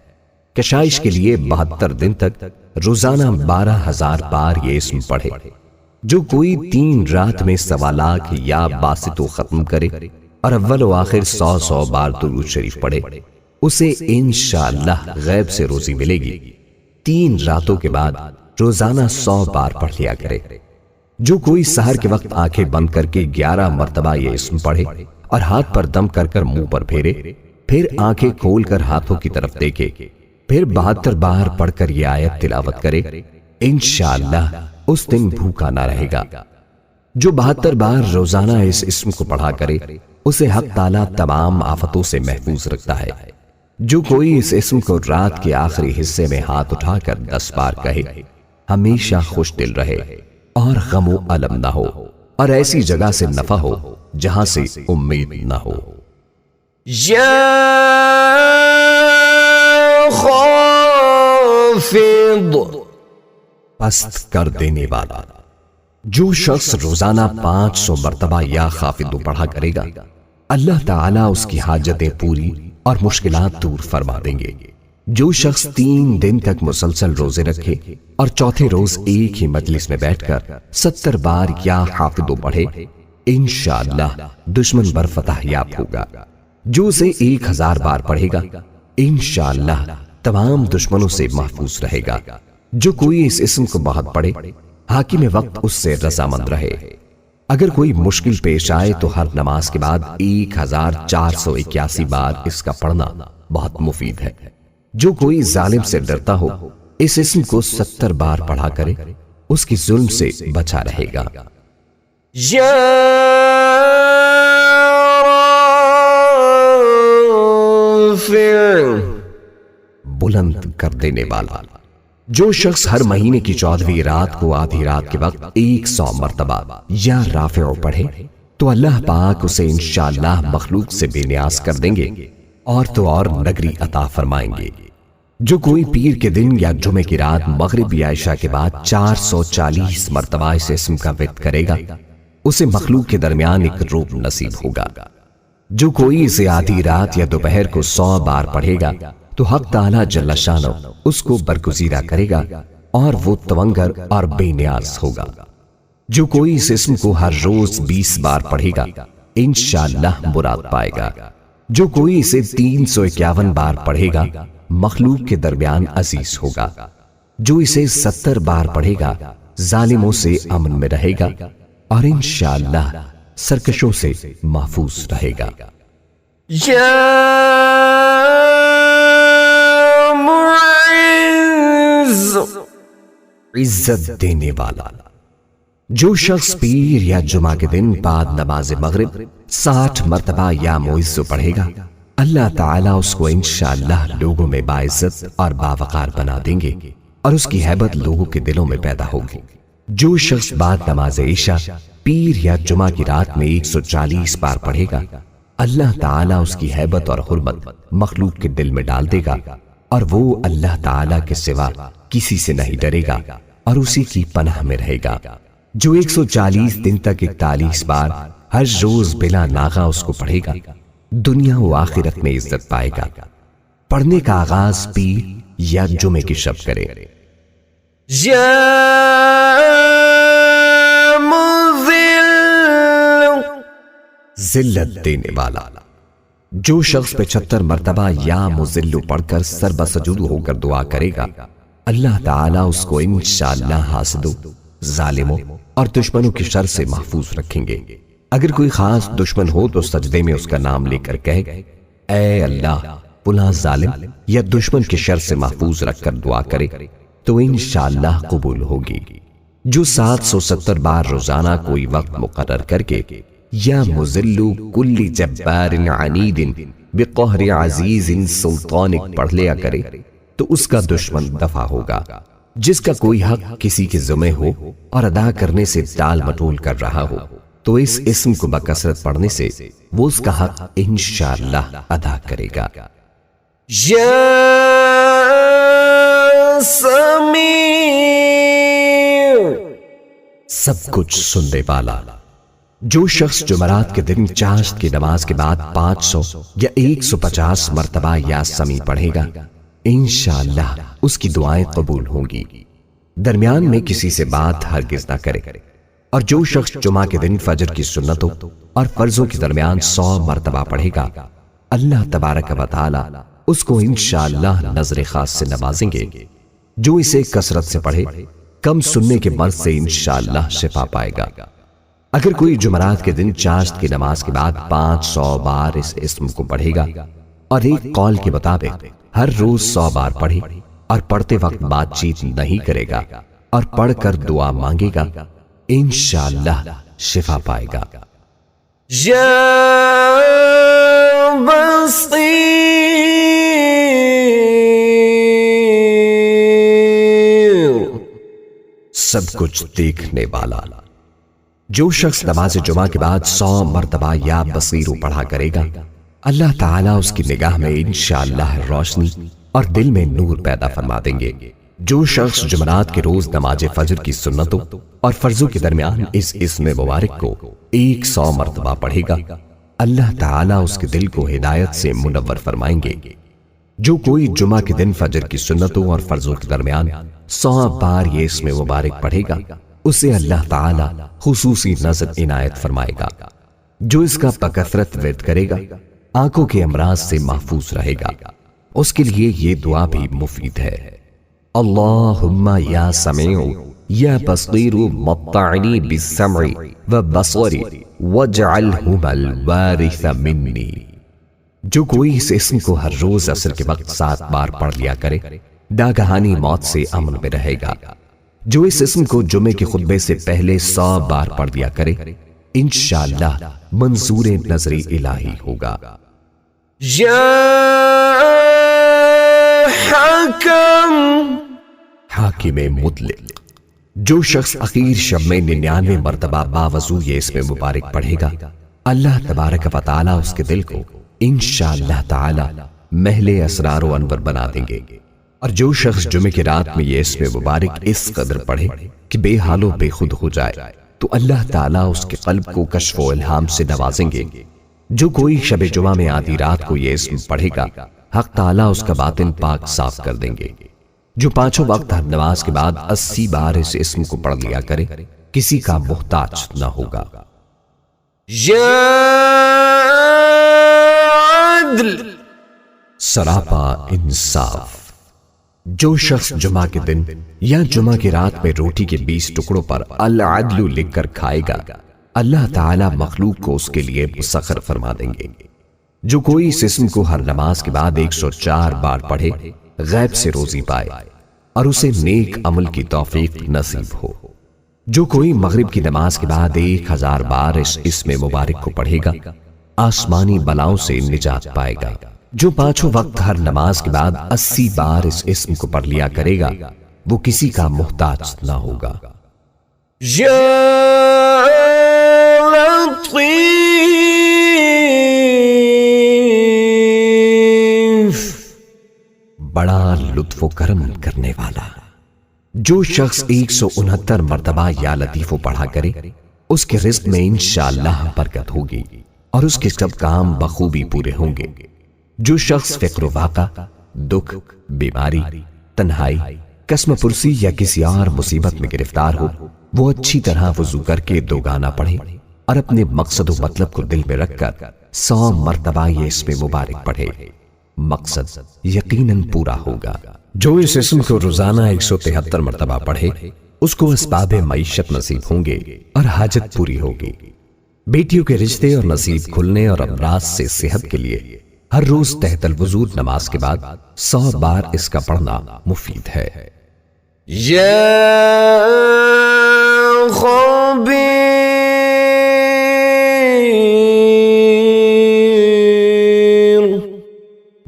Speaker 2: کشائش کے لیے 72 دن تک روزانہ 12,000 بار یہ اسم پڑھے۔ جو کوئی 3 رات میں 1.25 لاکھ یا باسطو ختم کرے اور اول و آخر 100 بار درود شریف پڑھے، اسے انشاءاللہ غیب سے روزی ملے گی۔ 3 راتوں کے بعد روزانہ 100 بار پڑھ لیا کرے۔ جو کوئی سحر کے وقت آنکھیں بند کر کے 11 مرتبہ یہ اسم پڑھے اور ہاتھ پر دم کر کر منہ پر پھیرے، پھر آنکھیں کھول کر ہاتھوں کی طرف دیکھے، پھر 72 بار پڑھ کر یہ آیت تلاوت کرے، انشاءاللہ اس دن بھوکا نہ رہے گا۔ جو 72 بار روزانہ اس اسم کو پڑھا کرے، اسے حق تعالیٰ تمام آفتوں سے محفوظ رکھتا ہے۔ جو کوئی اس اسم کو رات کے آخری حصے میں ہاتھ اٹھا کر 10 بار کہے، ہمیشہ خوش دل رہے اور غم و الم نہ ہو، اور ایسی جگہ سے نفع ہو جہاں سے امید نہ ہو۔
Speaker 1: یا خافض،
Speaker 2: پست کر دینے والا۔ جو شخص روزانہ 500 مرتبہ یا خافض پڑھا کرے گا، اللہ تعالیٰ اس کی حاجتیں پوری اور مشکلات دور فرما دیں گے۔ جو شخص 3 دن تک مسلسل روزے رکھے اور چوتھے روز ایک ہی مجلس میں بیٹھ کر 70 بار یا حافظ پڑھے، انشاءاللہ دشمن پر فتح یاب ہوگا۔ جو اسے 1000 بار پڑھے گا، انشاءاللہ تمام دشمنوں سے محفوظ رہے گا۔ جو کوئی اس اسم کو بہت پڑھے، حاکم وقت اس سے رضامند رہے۔ اگر کوئی مشکل پیش آئے تو ہر نماز کے بعد 1481 بار اس کا پڑھنا بہت مفید ہے۔ جو کوئی ظالم سے ڈرتا ہو، اس اسم کو 70 بار پڑھا کرے، اس کی ظلم سے بچا رہے گا۔
Speaker 1: یا رافع،
Speaker 2: بلند کر دینے والا۔ جو شخص ہر مہینے کی 14ویں رات کو آدھی رات کے وقت 100 مرتبہ یا رافع پڑھے تو اللہ پاک اسے انشاءاللہ مخلوق سے بے نیاز کر دیں گے اور تو اور نگری عطا فرمائیں گے۔ جو کوئی پیر کے دن یا جمعے کی رات مغرب یا عشاء کے بعد 440 مرتبہ اس اسم کا ورد کرے گا، اسے مخلوق کے درمیان ایک روب نصیب ہوگا۔ جو کوئی اسے آدھی رات یا دوپہر کو 100 بار پڑھے گا تو حق تعالیٰ جل شانہ اس کو برگزیدہ کرے گا اور وہ توانگر اور بے نیاز ہوگا۔ جو کوئی اس اسم کو ہر روز 20 بار پڑھے گا، انشاءاللہ مراد پائے گا۔ جو کوئی اسے 351 بار پڑھے گا، مخلوق کے درمیان عزیز ہوگا۔ جو اسے 70 بار پڑھے گا، ظالموں سے امن میں رہے گا اور انشاءاللہ سرکشوں سے محفوظ رہے گا۔
Speaker 1: یا معز،
Speaker 2: عزت دینے والا۔ جو شخص پیر یا جمعہ کے دن بعد نماز مغرب 60 مرتبہ یا معز پڑھے گا، اللہ تعالیٰ اس کو انشاءاللہ لوگوں میں باعزت اور باوقار بنا دیں گے اور اس کی ہیبت لوگوں کے دلوں میں پیدا ہوگی۔ جو شخص بعد نماز عشاء پیر یا جمعہ کی رات میں 140 بار پڑھے گا، اللہ تعالیٰ اس کی ہیبت اور حرمت مخلوق کے دل میں ڈال دے گا اور وہ اللہ تعالیٰ کے سوا کسی سے نہیں ڈرے گا اور اسی کی پناہ میں رہے گا۔ جو 140 دن تک 41 بار ہر روز بلا ناغہ اس کو پڑھے گا، دنیا و آخرت میں عزت پائے گا۔ پڑھنے کا آغاز پیر یا جمعے کی شب کرے۔
Speaker 1: یا مذل،
Speaker 2: ذلت دینے والا۔ جو شخص 75 مرتبہ یا مذل پڑھ کر سر بسجود ہو کر دعا کرے گا، اللہ تعالیٰ اس کو انشاءاللہ حاسدوں، ظالموں اور دشمنوں کی شر سے محفوظ رکھیں گے۔ اگر کوئی خاص دشمن ہو تو سجدے میں اس کا نام لے کر کہے، اے اللہ فلاں ظالم یا دشمن کی شر سے محفوظ رکھ کر دعا کرے تو انشاءاللہ قبول ہوگی۔ جو 770 بار روزانہ کوئی وقت مقرر کر کے یا مذل کل جبار عنید بقہر عزیز سلطانک پڑھ لیا کرے تو اس کا دشمن دفع ہوگا۔ جس کا کوئی حق کسی کے ذمہ ہو اور ادا کرنے سے ٹال مٹول کر رہا ہو تو اس اسم کو بکثرت پڑھنے سے وہ اس کا حق انشاءاللہ ادا کرے گا۔
Speaker 1: یا سمیع
Speaker 2: سب کچھ سننے والا۔ جو شخص جمعرات کے دن چاشت کی نماز کے بعد 500 یا 150 مرتبہ یا سمیع پڑھے گا، انشاءاللہ اس کی دعائیں قبول ہوں گی۔ درمیان میں کسی سے بات ہرگز نہ کرے۔ اور جو شخص جمعہ کے دن فجر کی سنتوں اور فرضوں کے درمیان 100 مرتبہ پڑھے گا، اللہ تبارک و تعالی اس کو انشاءاللہ نظر خاص سے نوازیں گے۔ جو اسے کثرت سے پڑھے، کم سننے کے مرض سے انشاءاللہ شفا پائے گا۔ اگر کوئی جمعرات کے دن چاشت کی نماز کے بعد 500 بار اس اسم کو پڑھے گا اور ایک قول کے مطابق ہر روز 100 بار پڑھے اور پڑھتے وقت بات چیت نہیں کرے گا اور پڑھ کر دعا مانگے گا، انشاءاللہ شفا پائے گا۔
Speaker 1: یا بصیر
Speaker 2: سب کچھ دیکھنے والا۔ جو شخص نماز جمعہ کے بعد 100 مرتبہ یا بصیر پڑھا کرے گا، اللہ تعالیٰ اس کی نگاہ میں انشاءاللہ روشنی اور دل میں نور پیدا فرما دیں گے۔ جو شخص جمعرات کے روز نماز فجر کی سنتوں اور فرضوں کے درمیان اس اسم مبارک کو 100 مرتبہ پڑھے گا، اللہ تعالیٰ اس کے دل کو ہدایت سے منور فرمائیں گے۔ جو کوئی جمعہ کے دن فجر کی سنتوں اور فرضوں کے درمیان 100 بار یہ اسم مبارک پڑھے گا، اسے اللہ تعالیٰ خصوصی نظر عنایت فرمائے گا۔ جو اس کا بکثرت ورد کرے گا، آنکھوں کے امراض سے محفوظ رہے گا۔ اس کے لیے یہ دعا بھی مفید ہے: اللہم یا سمیع یا بصیر مطعنی بالسمع والبصر واجعلہما الوارث منی۔ جو کوئی اس اسم کو ہر روز عصر کے وقت 7 بار پڑھ لیا کرے، ناگہانی موت سے امن میں رہے گا۔ جو اس اسم کو جمعے کے خطبے سے پہلے 100 بار پڑھ لیا کرے، انشاءاللہ منظور نظری الہی ہوگا۔
Speaker 1: یا حکم
Speaker 2: حاکم مطلق۔ جو شخص اخیر شب میں 99 مرتبہ باوضو یہ اسم مبارک پڑھے گا، اللہ تبارک و تعالیٰ اس کے دل کو انشاءاللہ تعالی محل اسرار و انور بنا دیں گے۔ اور جو شخص جمعے کی رات میں یہ اسم مبارک اس قدر پڑھے کہ بے حال و بے خود ہو جائے، تو اللہ تعالیٰ اس کے قلب کو کشف و الہام سے نوازیں گے۔ جو کوئی شب جمعہ میں آدھی رات کو یہ اسم پڑھے گا، حق تعالیٰ اس کا باطن پاک صاف کر دیں گے۔ جو 5 وقت ہر نماز کے بعد 80 بار اس اسم کو پڑھ لیا کرے، کسی کا محتاج نہ ہوگا۔
Speaker 1: یا عدل
Speaker 2: سراپا انصاف۔ جو شخص جمعہ کے دن یا جمعہ کی رات میں روٹی کے 20 ٹکڑوں پر العدل لکھ کر کھائے گا، اللہ تعالیٰ مخلوق کو اس کے لیے مسخر فرما دیں گے۔ جو کوئی اس اسم کو ہر نماز کے بعد 104 بار پڑھے، غیب سے روزی پائے اور اسے نیک عمل کی توفیق نصیب ہو۔ جو کوئی مغرب کی نماز کے بعد 1000 بار اس اسم مبارک کو پڑھے گا، آسمانی بلاؤں سے نجات پائے گا۔ جو 5 وقت ہر نماز کے بعد 80 بار اس اسم کو پڑھ لیا کرے گا، وہ کسی کا محتاج نہ ہوگا۔
Speaker 1: یا لطیف
Speaker 2: بڑا لطف و کرم کرنے والا۔ جو شخص 169 مرتبہ یا لطیفو پڑھا کرے، اس کے رزق میں انشاءاللہ برکت ہوگی اور اس کے سب کام بخوبی پورے ہوں گے۔ جو شخص فقر و واقع، دکھ، بیماری، تنہائی، قسم پرسی یا کسی اور مصیبت میں گرفتار ہو، وہ اچھی طرح وضو کر کے 2 گانا پڑھے اور اپنے مقصد و مطلب کو دل میں رکھ کر 100 مرتبہ یہ اسم مبارک پڑھے، مقصد یقیناً پورا ہوگا۔ جو اس اسم کو روزانہ 173 مرتبہ پڑھے، اس کو اسباب معیشت نصیب ہوں گے اور حاجت پوری ہوگی۔ بیٹیوں کے رشتے اور نصیب کھلنے اور امراض سے صحت کے لیے ہر روز تحت الوضو نماز کے بعد 100 بار اس کا پڑھنا مفید ہے۔
Speaker 1: یا خبیر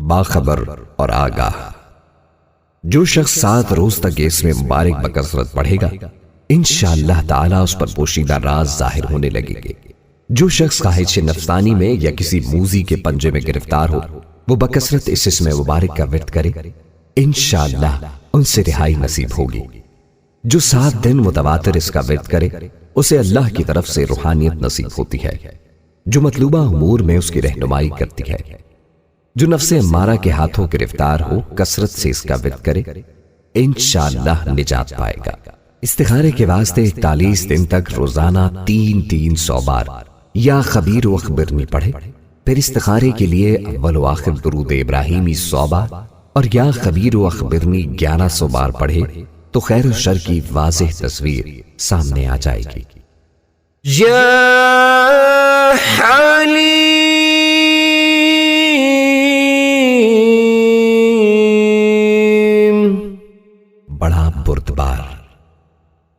Speaker 2: باخبر اور آگاہ۔ جو شخص 7 روز تک اس میں مبارک بکثرت پڑھے گا، انشاءاللہ تعالیٰ اس پر پوشیدہ راز ظاہر ہونے لگیں گے۔ جو شخص خواہش نفسانی میں یا کسی موذی کے پنجے میں گرفتار ہو، وہ بکثرت اس اسم مبارک کا ورد کرے، انشاءاللہ ان سے رہائی نصیب ہوگی۔ جو 7 دن متواتر اس کا ورد کرے اسے اللہ کی طرف سے روحانیت نصیب ہوتی ہے جو مطلوبہ امور میں اس کی رہنمائی کرتی ہے۔ جو نفس امارہ کے ہاتھوں گرفتار ہو کثرت سے اس کا ورد کرے انشاءاللہ نجات پائے گا۔ استخارے کے واسطے 41 دن تک روزانہ 300 بار یا خبیر و اخبرنی پڑھے، پھر استخارے کے لیے اول و آخر درود ابراہیمی 100 بار اور یا خبیر و اخبرنی 1100 بار پڑھے تو خیر و شر کی واضح تصویر سامنے آ جائے گی۔
Speaker 1: یا حلیم
Speaker 2: بڑا بردبار،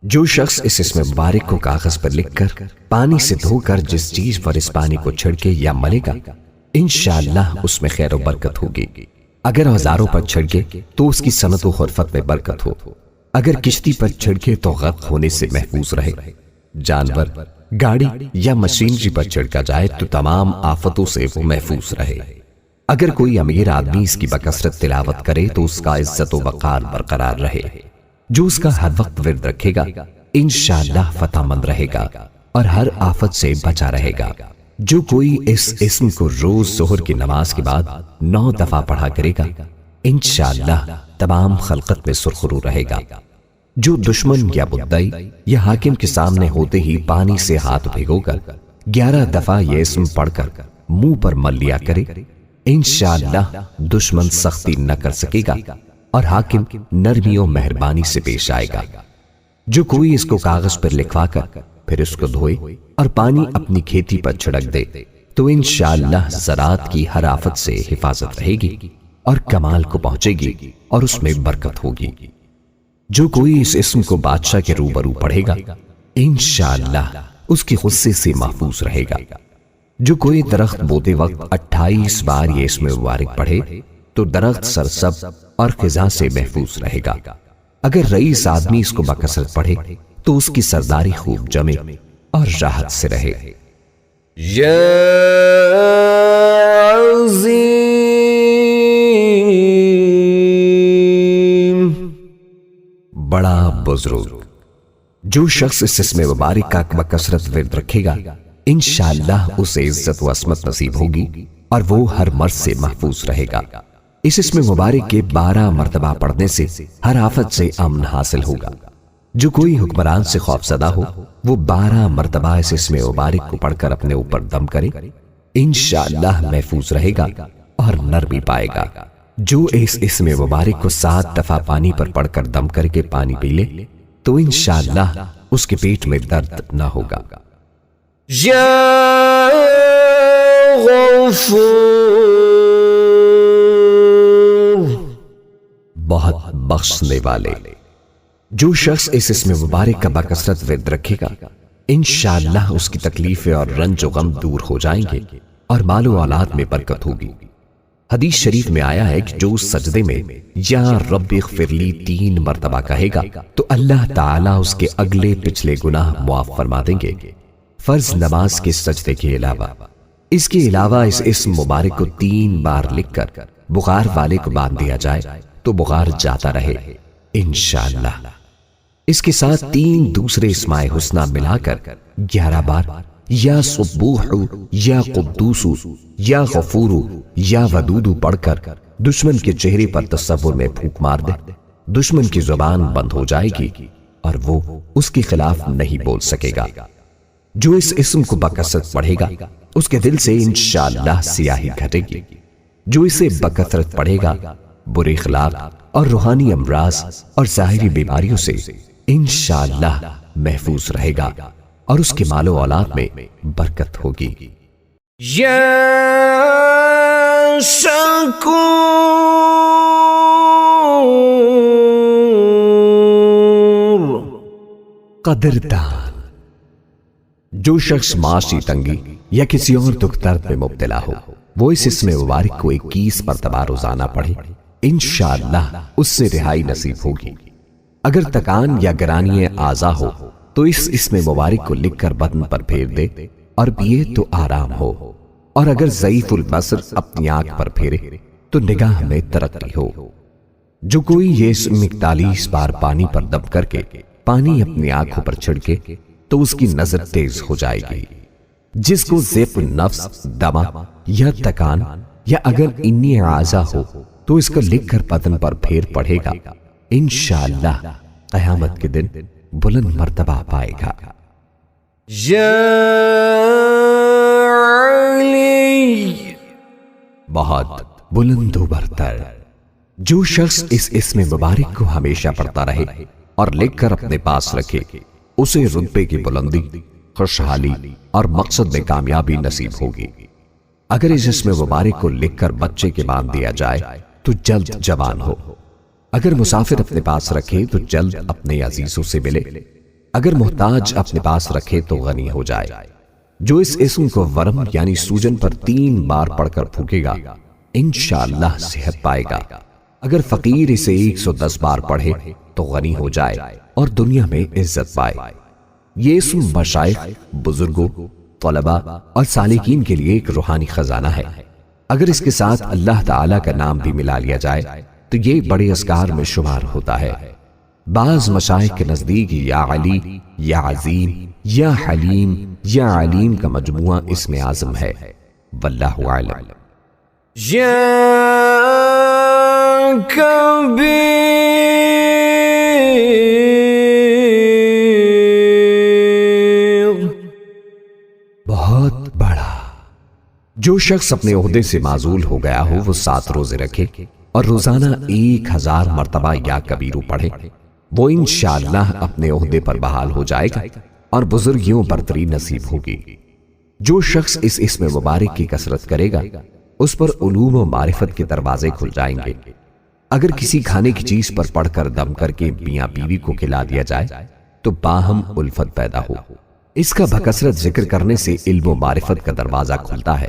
Speaker 2: جو شخص اس اسم مبارک کو کاغذ پر لکھ کر پانی سے دھو کر جس چیز پر اس پانی کو چھڑکے یا ملے گا انشاءاللہ اس میں خیر و برکت ہوگی۔ اگر اوزاروں پر چھڑکے تو اس کی صنعت و خرفت میں برکت ہو، اگر کشتی پر چھڑکے تو غرق ہونے سے محفوظ رہے، جانور، گاڑی یا مشینری پر چھڑکا جائے تو تمام آفتوں سے وہ محفوظ رہے۔ اگر کوئی امیر آدمی اس کی بکثرت تلاوت کرے تو اس کا عزت و وقار برقرار رہے۔ جو اس کا ہر وقت ورد رکھے گا انشاءاللہ فتح مند رہے گا اور ہر آفت سے بچا رہے گا۔ جو کوئی اس اسم کو روز ظہر کی نماز کے بعد 9 دفعہ پڑھا کرے گا انشاءاللہ تمام خلقت میں سرخرو رہے گا۔ جو دشمن یا بدعی یا حاکم کے سامنے ہوتے ہی پانی سے ہاتھ بھگو کر 11 دفعہ یہ اسم پڑھ کر منہ پر مل لیا کرے انشاءاللہ دشمن سختی نہ کر سکے گا اور حاکم نرمی و مہربانی سے پیش آئے گا۔ جو کوئی اس کو کاغذ پر لکھوا کر پھر اس کو دھوئے اور پانی اپنی کھیتی پر چھڑک دے تو انشاءاللہ زراعت کی ہر آفت سے حفاظت رہے گی اور کمال کو پہنچے گی اور اس میں برکت ہوگی۔ جو کوئی اس اسم کو بادشاہ کے روبرو پڑھے گا انشاءاللہ اس کی غصے سے محفوظ رہے گا۔ جو کوئی درخت بوتے وقت 28 بار یہ اسم مبارک پڑھے تو درخت سرسبز اور خزاں سے محفوظ رہے گا۔ اگر رئیس آدمی اس کو بکثرت پڑھے تو اس کی سرداری خوب جمے اور راحت سے رہے۔
Speaker 1: یا عظیم
Speaker 2: بڑا بزرگ، جو شخص اس اسم مبارک کا بکثرت ورد رکھے گا انشاءاللہ اسے عزت و عصمت نصیب ہوگی اور وہ ہر مرض سے محفوظ رہے گا۔ اس اسم مبارک کے 12 مرتبہ پڑھنے سے ہر آفت سے امن حاصل ہوگا۔ جو کوئی حکمران سے خوف زدہ ہو وہ 12 مرتبہ اس اسم مبارک کو پڑھ کر اپنے اوپر دم کرے انشاءاللہ محفوظ رہے گا اور نرمی پائے گا۔ جو اس اسم مبارک کو 7 دفعہ پانی پر پڑھ کر دم کر کے پانی پی لے تو انشاءاللہ اس کے پیٹ میں درد نہ ہوگا۔
Speaker 1: یا غفور
Speaker 2: بہت بخشنے والے، جو شخص اس اسم مبارک کا بکثرت ورد رکھے گا انشاءاللہ اس کی تکلیفیں اور رنج و غم دور ہو جائیں گے اور مال و اولاد میں برکت ہوگی۔ حدیث شریف میں آیا ہے کہ جو سجدے میں یا رب اغفر لی 3 مرتبہ کہے گا تو اللہ تعالیٰ اس کے اگلے پچھلے گناہ معاف فرما دیں گے، فرض نماز کے سجدے کے علاوہ۔ اس کے علاوہ اس اسم مبارک کو 3 بار لکھ کر بخار والے کو باندھ دیا جائے تو بخار جاتا رہے انشاءاللہ۔ اس کے ساتھ 3 دوسرے اسماء حسنہ ملا کر 11 بار یا سبوح یا قدوس یا غفور یا ودود پڑھ کر دشمن کے چہرے پر تصور میں پھونک مار دے، دشمن کی زبان بند ہو جائے گی اور وہ اس کے خلاف نہیں بول سکے گا۔ جو اس اسم کو بکثرت پڑھے گا اس کے دل سے انشاءاللہ سیاہی گھٹے گی۔ جو اسے بکثرت پڑھے گا برے اخلاق اور روحانی امراض اور ظاہری بیماریوں سے انشاءاللہ محفوظ رہے گا اور اس کے مال و اولاد میں برکت ہوگی۔
Speaker 1: یا شکور
Speaker 2: قدردان، جو شخص معاشی تنگی یا کسی اور دکھ درد میں مبتلا ہو وہ اس اسم مبارک کو 21 مرتبہ روزانہ پڑھے انشاءاللہ اس سے رہائی نصیب ہوگی۔ اگر تکان یا گرانی اعضاء ہو تو اس اسم مبارک کو لکھ کر بدن پر پھیر دے اور پیے تو آرام ہو، اور اگر ضعیف البصر اپنی آنکھ پر پھیرے تو نگاہ میں ترقی ہو۔ جو کوئی یہ اسم 41 بار پانی پر دم کر کے پانی اپنی آنکھوں پر چھڑکے تو اس کی نظر تیز ہو جائے گی۔ جس کو ضیق النفس، دمہ یا تکان یا اگر انی اعاضہ ہو تو اس کو لکھ کر بدن پر پھیر پڑھے گا، انشاءاللہ قیامت کے دن بلند مرتبہ پائے گا۔
Speaker 1: یا علی،
Speaker 2: بہت بلند و برتر۔ جو شخص اس اسم مبارک کو ہمیشہ پڑھتا رہے اور لکھ کر اپنے پاس رکھے، اسے رتبے کی بلندی، خوشحالی اور مقصد میں کامیابی نصیب ہوگی۔ اگر اس اسم مبارک کو لکھ کر بچے کے باندھ دیا جائے تو جلد جوان ہو، اگر مسافر اپنے پاس رکھے تو جلد اپنے عزیزوں سے ملے، اگر محتاج اپنے پاس رکھے تو غنی ہو جائے۔ جو اس اسم کو ورم یعنی سوجن پر 3 بار پڑھ کر پھونکے گا، انشاءاللہ صحت پائے گا۔ اگر فقیر اسے 110 بار پڑھے تو غنی ہو جائے اور دنیا میں عزت پائے۔ یہ اسم مشائخ، بزرگوں، طلباء اور سالکین کے لیے ایک روحانی خزانہ ہے۔ اگر اس کے ساتھ اللہ تعالیٰ کا نام بھی ملا لیا جائے تو یہ بڑے اذکار میں شمار ہوتا ہے۔ بعض مشائخ کے نزدیک یا علی، یا عظیم، یا حلیم، یا علیم کا مجموعہ اسم اعظم ہے، واللہ اعلم۔
Speaker 1: یا کبیر،
Speaker 2: بہت بڑا۔ جو شخص اپنے عہدے سے معزول ہو گیا ہو وہ 7 روزے رکھے اور روزانہ 1000 مرتبہ یا کبیرو پڑھے، وہ انشاءاللہ اپنے عہدے پر بحال ہو جائے گا اور بزرگیوں برتری نصیب ہوگی۔ جو شخص اس اسم مبارک کی کثرت کرے گا اس پر علوم و معرفت کے دروازے کھل جائیں گے۔ اگر کسی کھانے کی چیز پر پڑھ کر دم کر کے میاں بیوی کو کھلا دیا جائے تو باہم الفت پیدا ہو۔ اس کا بکثرت ذکر کرنے سے علم و معرفت کا دروازہ کھلتا ہے۔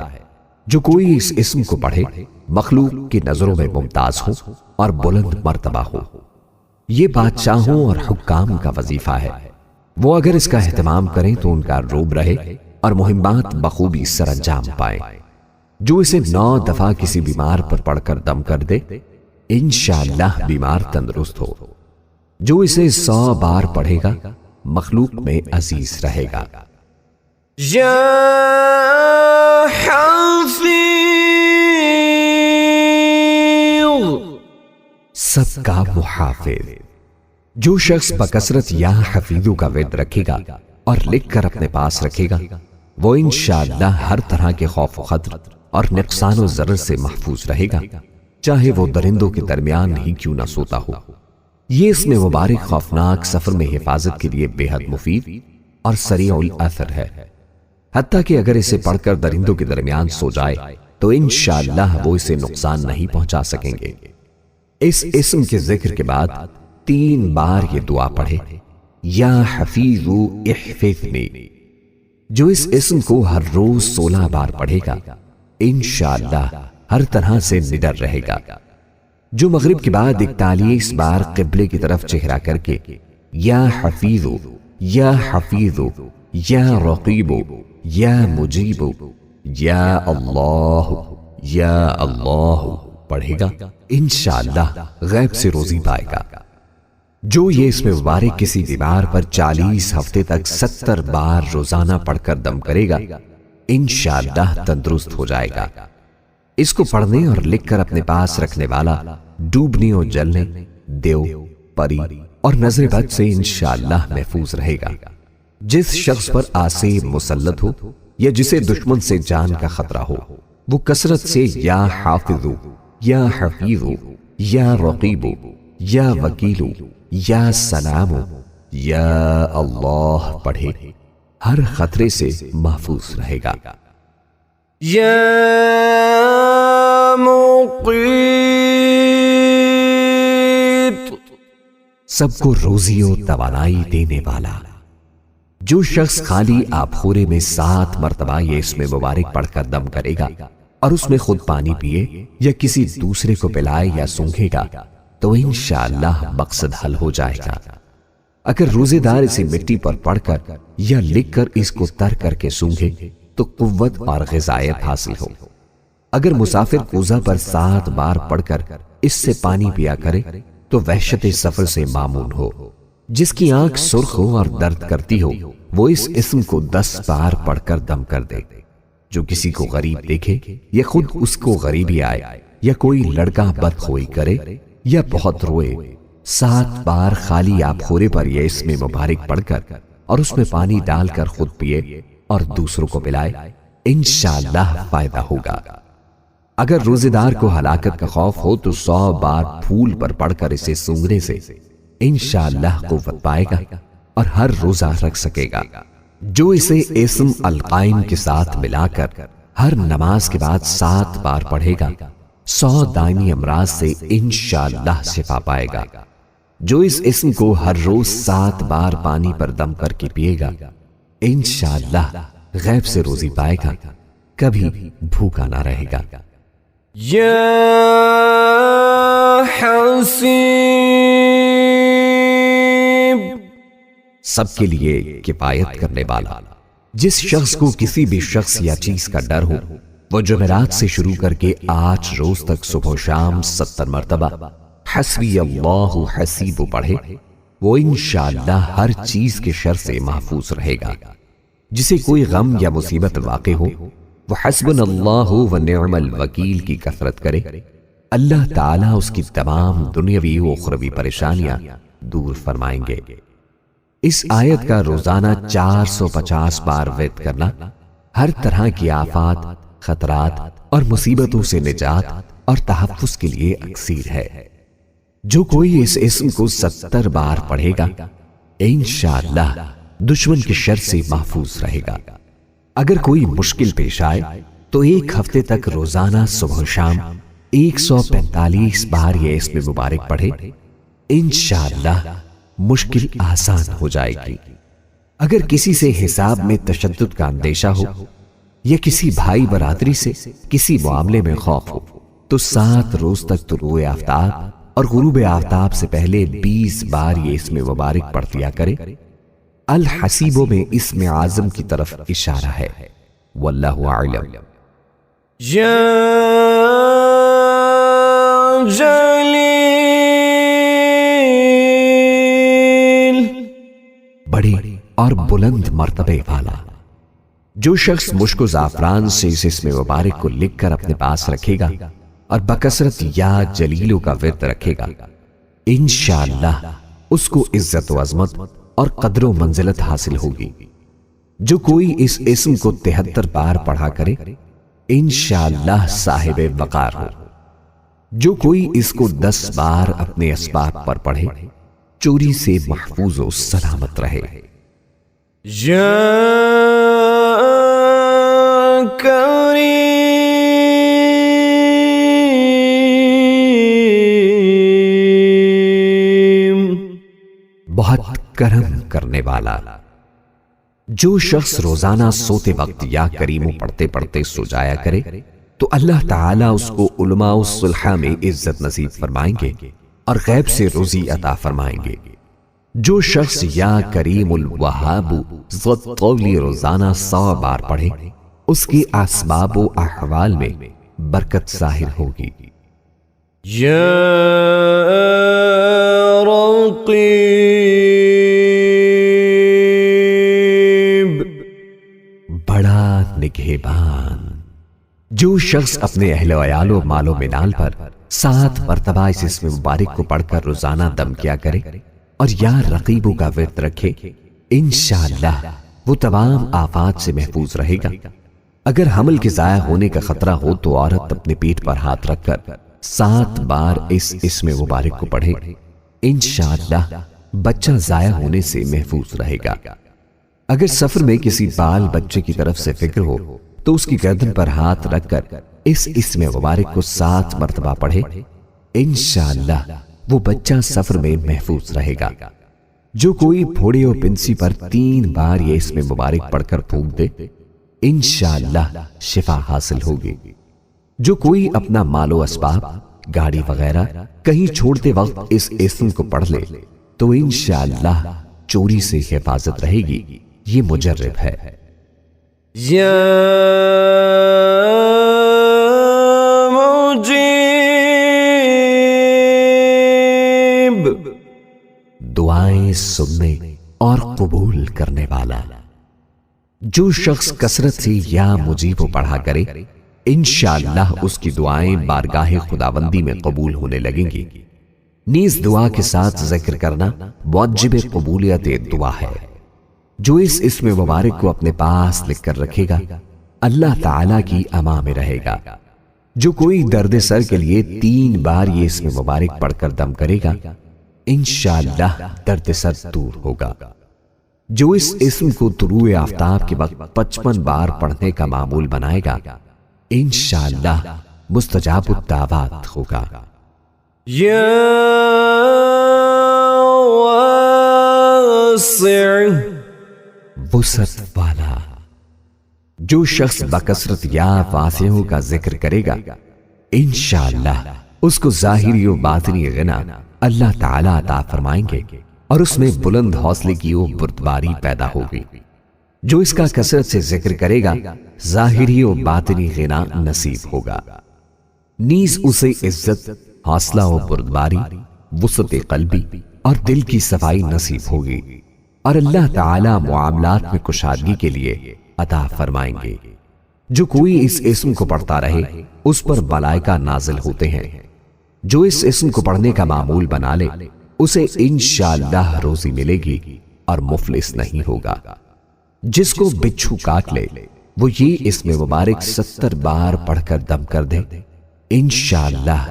Speaker 2: جو کوئی اس اسم کو پڑھے مخلوق کی نظروں میں ممتاز ہو اور بلند مرتبہ ہو۔ یہ بادشاہوں اور حکام کا وظیفہ ہے، وہ اگر اس کا اہتمام کریں تو ان کا روب رہے اور مہمات بخوبی سر انجام پائیں۔ جو اسے 9 دفعہ کسی بیمار پر پڑھ کر دم کر دے انشاءاللہ بیمار تندرست ہو۔ جو اسے 100 بار پڑھے گا مخلوق میں عزیز رہے گا۔
Speaker 1: یا حفیظ،
Speaker 2: سب کا محافظ۔ جو شخص بکثرت یا حفیظو کا ورد رکھے گا اور لکھ کر اپنے پاس رکھے گا وہ انشاءاللہ ہر طرح کے خوف و خطر اور نقصان و ضرر سے محفوظ رہے گا، چاہے وہ درندوں کے درمیان ہی کیوں نہ سوتا ہو۔ یہ اسم مبارک خوفناک سفر میں حفاظت کے لیے بے حد مفید اور سریع الاثر ہے، حتیٰ کہ اگر اسے پڑھ کر درندوں کے درمیان سو جائے تو انشاءاللہ وہ اسے نقصان نہیں پہنچا سکیں گے۔ اس اسم کے ذکر کے بعد 3 بار یہ دعا پڑھے، یا حفیظ احفظنی۔ جو اس اسم کو ہر روز 16 بار پڑھے گا انشاءاللہ ہر طرح سے نڈر رہے گا۔ جو مغرب کے بعد 41 بار قبلے کی طرف چہرہ کر کے یا حفیظ، یا حفیظ، یا رقیب، یا مجیب، یا اللہ پڑھے گا انشاءاللہ غیب سے روزی پائے گا۔ جو یہ اسم مبارک کسی بیمار پر 40 ہفتے تک 70 بار روزانہ پڑھ کر دم کرے گا انشاءاللہ تندرست ہو جائے گا۔ اس کو پڑھنے اور لکھ کر اپنے پاس رکھنے والا ڈوبنے اور جلنے، دیو، پری اور نظر بد سے انشاءاللہ محفوظ رہے گا۔ جس شخص پر آسیب مسلط ہو یا جسے دشمن سے جان کا خطرہ ہو وہ کثرت سے یا حافظ، یا حفیظ، یا رقیب، یا وکیل، یا سلام، یا اللہ پڑھے، ہر خطرے سے محفوظ رہے گا۔
Speaker 1: یا مقیت،
Speaker 2: سب کو روزی و توانائی دینے والا۔ جو شخص خالی آبخورے میں 7 مرتبہ یہ اسم مبارک پڑھ کر دم کرے گا اور اس میں خود پانی پیے یا کسی دوسرے کو پلائے یا سونگھے گا تو انشاءاللہ مقصد حل ہو جائے گا۔ اگر روزے دار اسے مٹی پر پڑھ کر یا لکھ کر اس کو تر کر کے سونگھے تو قوت اور غذائیت حاصل ہو۔ اگر مسافر کوزہ پر 7 بار پڑھ کر اس سے پانی پیا کرے تو وحشت سفر سے مامون ہو۔ جس کی آنکھ سرخ ہو اور درد کرتی ہو وہ اس اسم کو 10 بار پڑھ کر دم کر دے۔ جو کسی کو غریب دیکھے یا خود اس کو غریبی آئے یا کوئی لڑکا بدخوئی کرے یا بہت روئے، 7 بار خالی آب خورے پر یہ اسم مبارک پڑھ کر اور اس میں پانی ڈال کر خود پیے اور دوسروں کو پلائے، انشاءاللہ فائدہ ہوگا۔ اگر روزے دار کو ہلاکت کا خوف ہو تو 100 بار پھول پر پڑھ کر اسے سونگھنے سے انشاءاللہ قوت پائے گا اور ہر روزہ رکھ سکے گا۔ جو اسے اسم القائم کے ساتھ ملا کر ہر نماز کے بعد 7 بار پڑھے گا، 100 دائمی امراض سے انشاءاللہ شفا پائے گا۔ جو اس اسم کو ہر روز 7 بار پانی پر دم کر کے پیے گا، انشاءاللہ غیب سے روزی پائے گا، کبھی بھوکا نہ رہے گا۔
Speaker 1: یا حسیب،
Speaker 2: سب کے لیے کفایت کرنے والا۔ جس شخص کو کسی بھی شخص یا چیز کا ڈر ہو وہ جمعرات سے شروع کر کے 8 روز تک صبح و شام 70 مرتبہ حسبی اللہ حسیب پڑھے، وہ انشاءاللہ ہر چیز کے شر سے محفوظ رہے گا۔ جسے کوئی غم یا مصیبت واقع ہو وہ حسبنا اللہ و نعم الوکیل کی کثرت کرے، اللہ تعالیٰ اس کی تمام دنیاوی و اخروی پریشانیاں دور فرمائیں گے۔ اس آیت کا روزانہ 450 بار ورد کرنا ہر طرح کی آفات، خطرات اور مصیبتوں سے نجات اور تحفظ کے لیے اکسیر ہے۔ جو کوئی اس اسم کو 70 بار پڑھے گا انشاءاللہ دشمن کے شر سے محفوظ رہے گا۔ اگر کوئی مشکل پیش آئے تو 1 ہفتے تک روزانہ صبح و شام 145 بار یہ اسم مبارک پڑھے، انشاءاللہ مشکل آسان ہو جائے گی۔ اگر کسی سے حساب میں تشدد کا اندیشہ ہو یا کسی بھائی برادری سے کسی معاملے میں خوف ہو تو 7 روز تک طلوع آفتاب اور غروب آفتاب سے پہلے 20 بار یہ اسم مبارک پڑھ دیا کرے۔ الحسیبوں میں اسم اعظم کی طرف اشارہ ہے، واللہ اعلم۔
Speaker 1: یا جلیل،
Speaker 2: بڑے اور بلند مرتبے والا۔ جو شخص مشک و زعفران سے اس اسم مبارک کو لکھ کر اپنے پاس رکھے گا اور بکثرت یا جلیلوں کا ورد رکھے گا، انشاءاللہ اس کو عزت و عظمت اور قدر و منزلت حاصل ہوگی۔ جو کوئی اس اسم کو 73 بار پڑھا کرے انشاءاللہ صاحب وقار ہو۔ جو کوئی اس کو 10 بار اپنے اسباب پر پڑھے چوری سے محفوظ و سلامت رہے۔
Speaker 1: یا کریم،
Speaker 2: بہت کرم کرنے والا۔ جو شخص روزانہ سوتے وقت یا کریموں پڑھتے پڑھتے سو جایا کرے تو اللہ تعالیٰ اس کو علماء الصلحہ میں عزت نصیب فرمائیں گے اور غیب سے روزی عطا فرمائیں گے۔ جو شخص یا کریم الوہاب ذو الطول روزانہ 100 بار پڑھے اس کی اسباب و احوال میں برکت ظاہر ہوگی۔
Speaker 1: یا رقیب،
Speaker 2: بڑا نگہبان۔ جو شخص اپنے اہل و عیال و مال و منال پر 7 مرتبہ اس اسم مبارک کو پڑھ کر روزانہ دم کیا کرے اور یا رقیبوں کا ورد رکھے، انشاءاللہ وہ تمام آفات سے محفوظ رہے گا۔ اگر حمل کے ضائع ہونے کا خطرہ ہو تو عورت اپنے پیٹ پر ہاتھ رکھ کر 7 بار اس اسم مبارک کو پڑھے، انشاءاللہ بچہ ضائع ہونے سے محفوظ رہے گا۔ اگر سفر میں کسی بال بچے کی طرف سے فکر ہو تو اس کی گردن پر ہاتھ رکھ کر اس اسم مبارک کو 7 مرتبہ پڑھے، انشاءاللہ وہ بچہ سفر میں محفوظ رہے گا۔ جو کوئی پھوڑے و پنسی پر 3 بار یہ اسم مبارک پڑھ کر پھونک دے، انشاءاللہ شفا حاصل ہوگی۔ جو کوئی اپنا مال و اسباب، گاڑی وغیرہ کہیں چھوڑتے وقت اس اسم کو پڑھ لے تو انشاءاللہ چوری سے حفاظت رہے گی۔ یہ مجرب ہے۔
Speaker 1: یا مجیب،
Speaker 2: دعائیں سننے اور قبول کرنے والا۔ جو شخص کثرت سے یا مجیب پڑھا کرے انشاءاللہ اس کی دعائیں بارگاہ خداوندی میں قبول ہونے لگیں گی۔ نیز دعا کے ساتھ ذکر کرنا موجب قبولیت دعا ہے۔ جو اس اسم مبارک کو اپنے پاس لکھ کر رکھے گا اللہ تعالی کی اما میں رہے گا۔ جو کوئی درد سر کے لیے 3 بار یہ اسم مبارک پڑھ کر دم کرے گا انشاءاللہ درد سر دور ہوگا۔ جو اس اسم کو طلوع آفتاب کے وقت 55 بار پڑھنے کا معمول بنائے گا انشاءاللہ مستجاب الدعوات ہوگا۔
Speaker 1: یا واسع
Speaker 2: وسعت والا۔ جو شخص بکثرت یا واسعوں کا ذکر کرے گا انشاءاللہ اس کو ظاہری و باطنی غنا اللہ تعالی عطا فرمائیں گے اور اس میں بلند حوصلے کی وہ بردباری پیدا ہوگی۔ جو اس کا کثرت سے ذکر کرے گا ظاہری و باطنی غنا نصیب ہوگا۔ نیز اسے عزت، حوصلہ و بردباری، وسعت قلبی اور دل کی صفائی نصیب ہوگی اور اللہ تعالی معاملات میں کشادگی کے لیے عطا فرمائیں گے۔ جو کوئی اس اسم کو پڑھتا رہے اس پر ملائکہ نازل ہوتے ہیں۔ جو اس اسم کو پڑھنے کا معمول بنا لے اسے انشاءاللہ روزی ملے گی اور مفلس نہیں ہوگا۔ جس کو بچھو کاٹ لے وہ یہ اسم مبارک 70 بار پڑھ کر دم کر دے انشاءاللہ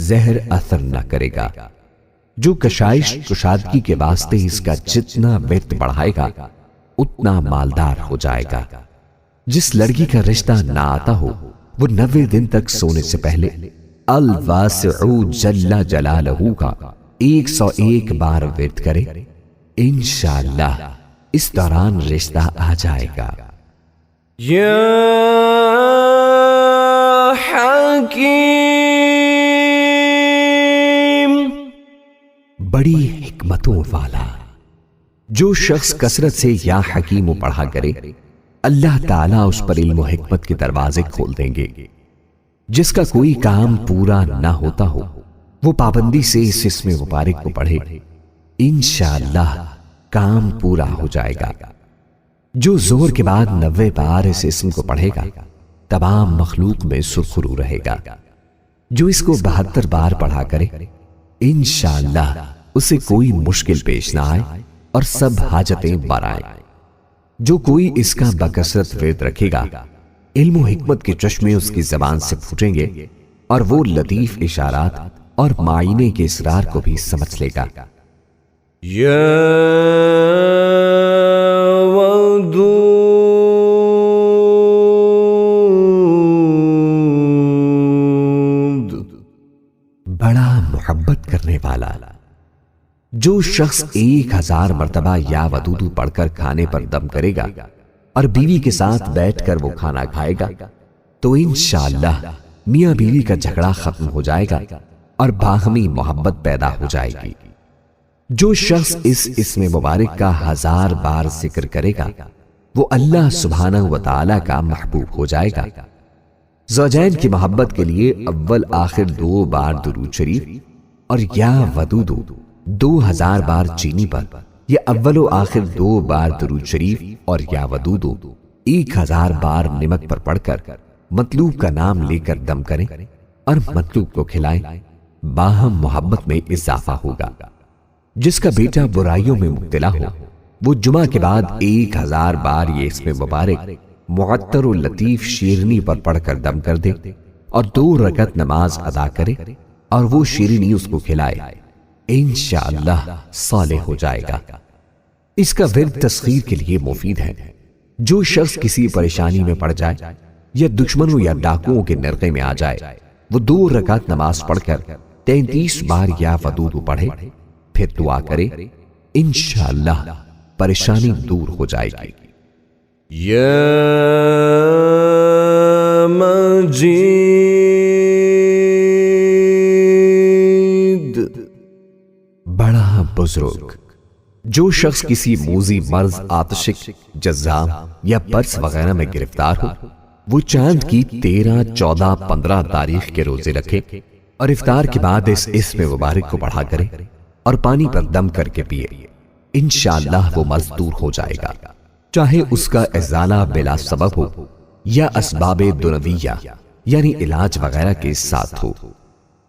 Speaker 2: زہر اثر نہ کرے گا۔ جو کشائش کشادگی کے واسطے اس کا جتنا ورد بڑھائے گا اتنا مالدار ہو جائے گا۔ جس لڑکی کا رشتہ نہ آتا ہو وہ 90 دن تک سونے سے پہلے الواسع جل جلالہ کا 101 بار ورد کرے انشاءاللہ اس دوران رشتہ آ جائے گا۔
Speaker 1: یا حکیم
Speaker 2: بڑی حکمتوں والا۔ جو شخص کثرت سے یا حکیم پڑھا کرے اللہ تعالیٰ اس پر علم و حکمت کے دروازے کھول دیں گے۔ جس کا کوئی کام پورا نہ ہوتا ہو وہ پابندی سے اس اسم مبارک کو پڑھے انشاءاللہ کام پورا ہو جائے گا۔ جو ظہر کے بعد 90 بار اس اسم کو پڑھے گا تمام مخلوق میں سرخرو رہے گا۔ جو اس کو 72 بار پڑھا کرے انشاءاللہ اسے کوئی مشکل پیش نہ آئے اور سب حاجتیں بر آئیں۔ جو کوئی اس کا بکثرت ورد رکھے گا علم و حکمت کے چشمے اس کی زبان سے پھوٹیں گے اور وہ لطیف اشارات اور معائنے کے اسرار کو بھی سمجھ لے گا۔
Speaker 1: یا ودود
Speaker 2: بڑا محبت کرنے والا۔ جو شخص 1000 مرتبہ یا ودودو پڑھ کر کھانے پر دم کرے گا اور بیوی کے ساتھ بیٹھ کر وہ کھانا کھائے گا تو انشاءاللہ میاں بیوی کا جھگڑا ختم ہو جائے گا اور باہمی محبت پیدا ہو جائے گی۔ جو شخص اس اسم مبارک کا 1000 بار ذکر کرے گا وہ اللہ سبحانہ و تعالی کا محبوب ہو جائے گا۔ زوجین کی محبت کے لیے اول آخر 2 بار درود شریف اور یا ودودو 2000 بار چینی پر یا اول و آخر 2 بار درود شریف اور یا ودودو 1000 بار نمک پر پڑھ کر مطلوب کا نام لے کر دم کریں اور مطلوب کو کھلائیں، باہم محبت میں اضافہ ہوگا۔ جس کا بیٹا برائیوں میں مبتلا ہو وہ جمعہ کے بعد 1000 بار یہ اسم مبارک معطر و لطیف شیرنی پر پڑھ کر دم کر دے اور 2 رکعت نماز ادا کرے اور وہ شیرنی اس کو کھلائے انشاءاللہ صالح ہو جائے گا۔ اس کا ورد تسخیر کے لیے مفید ہے۔ جو شخص کسی پریشانی میں پڑ جائے یا دشمنوں یا ڈاکوؤں کے نرغے میں آ جائے وہ 2 رکعت نماز پڑھ کر 33 بار یا ودود پڑھے پھر دعا کرے انشاءاللہ پریشانی دور ہو جائے گی۔
Speaker 1: یا مجید
Speaker 2: بڑا بزرگ۔ جو شخص کسی موذی مرض، آتشک، جذام یا برس وغیرہ میں گرفتار ہو وہ چاند کی 13، 14، 15 تاریخ کے روزے رکھے اور افطار کے بعد اس اسم مبارک کو پڑھا کرے اور پانی پر دم کر کے پیے، انشاءاللہ وہ مزدور ہو جائے گا، چاہے اس کا ازالہ بلا سبب ہو یا اسباب دنویہ یعنی علاج وغیرہ کے ساتھ ہو۔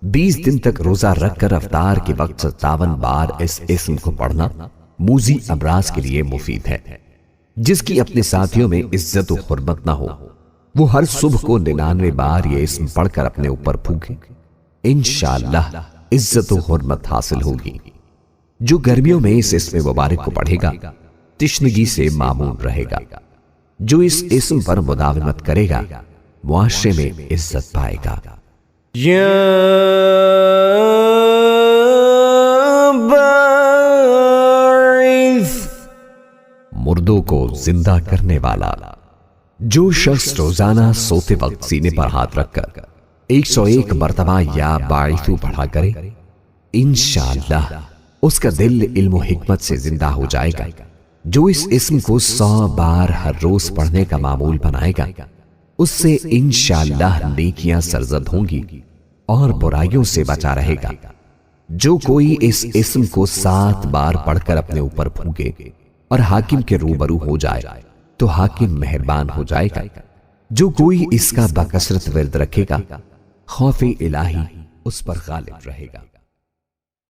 Speaker 2: 20 دن تک روزہ رکھ کر افطار کے وقت 57 بار اس اسم کو پڑھنا موذی امراض کے لیے مفید ہے۔ جس کی اپنے ساتھیوں میں عزت و حرمت نہ ہو وہ ہر صبح کو 99 بار یہ اسم پڑھ کر اپنے اوپر پھونکے، انشاءاللہ عزت و حرمت حاصل ہوگی۔ جو گرمیوں میں اس اسم مبارک کو پڑھے گا تشنگی سے معمون رہے گا۔ جو اس اسم پر مداومت کرے گا معاشرے میں عزت پائے گا۔
Speaker 1: یا باعث،
Speaker 2: مردوں کو زندہ کرنے والا۔ جو شخص روزانہ سوتے وقت سینے پر ہاتھ رکھ کر 101 مرتبہ یا باعثو پڑھا کرے، انشاءاللہ اس کا دل علم و حکمت سے زندہ ہو جائے گا۔ جو اس اسم کو 100 بار ہر روز پڑھنے کا معمول بنائے گا اس سے انشاءاللہ نیکیاں سرزد ہوں گی اور برائیوں سے بچا رہے گا۔ جو کوئی اس اسم کو 7 بار پڑھ کر اپنے اوپر پھونکے اور حاکم کے روبرو ہو جائے تو حاکم مہربان ہو جائے گا۔ جو کوئی اس کا بکثرت ورد رکھے گا خوف الہی اس پر غالب رہے گا۔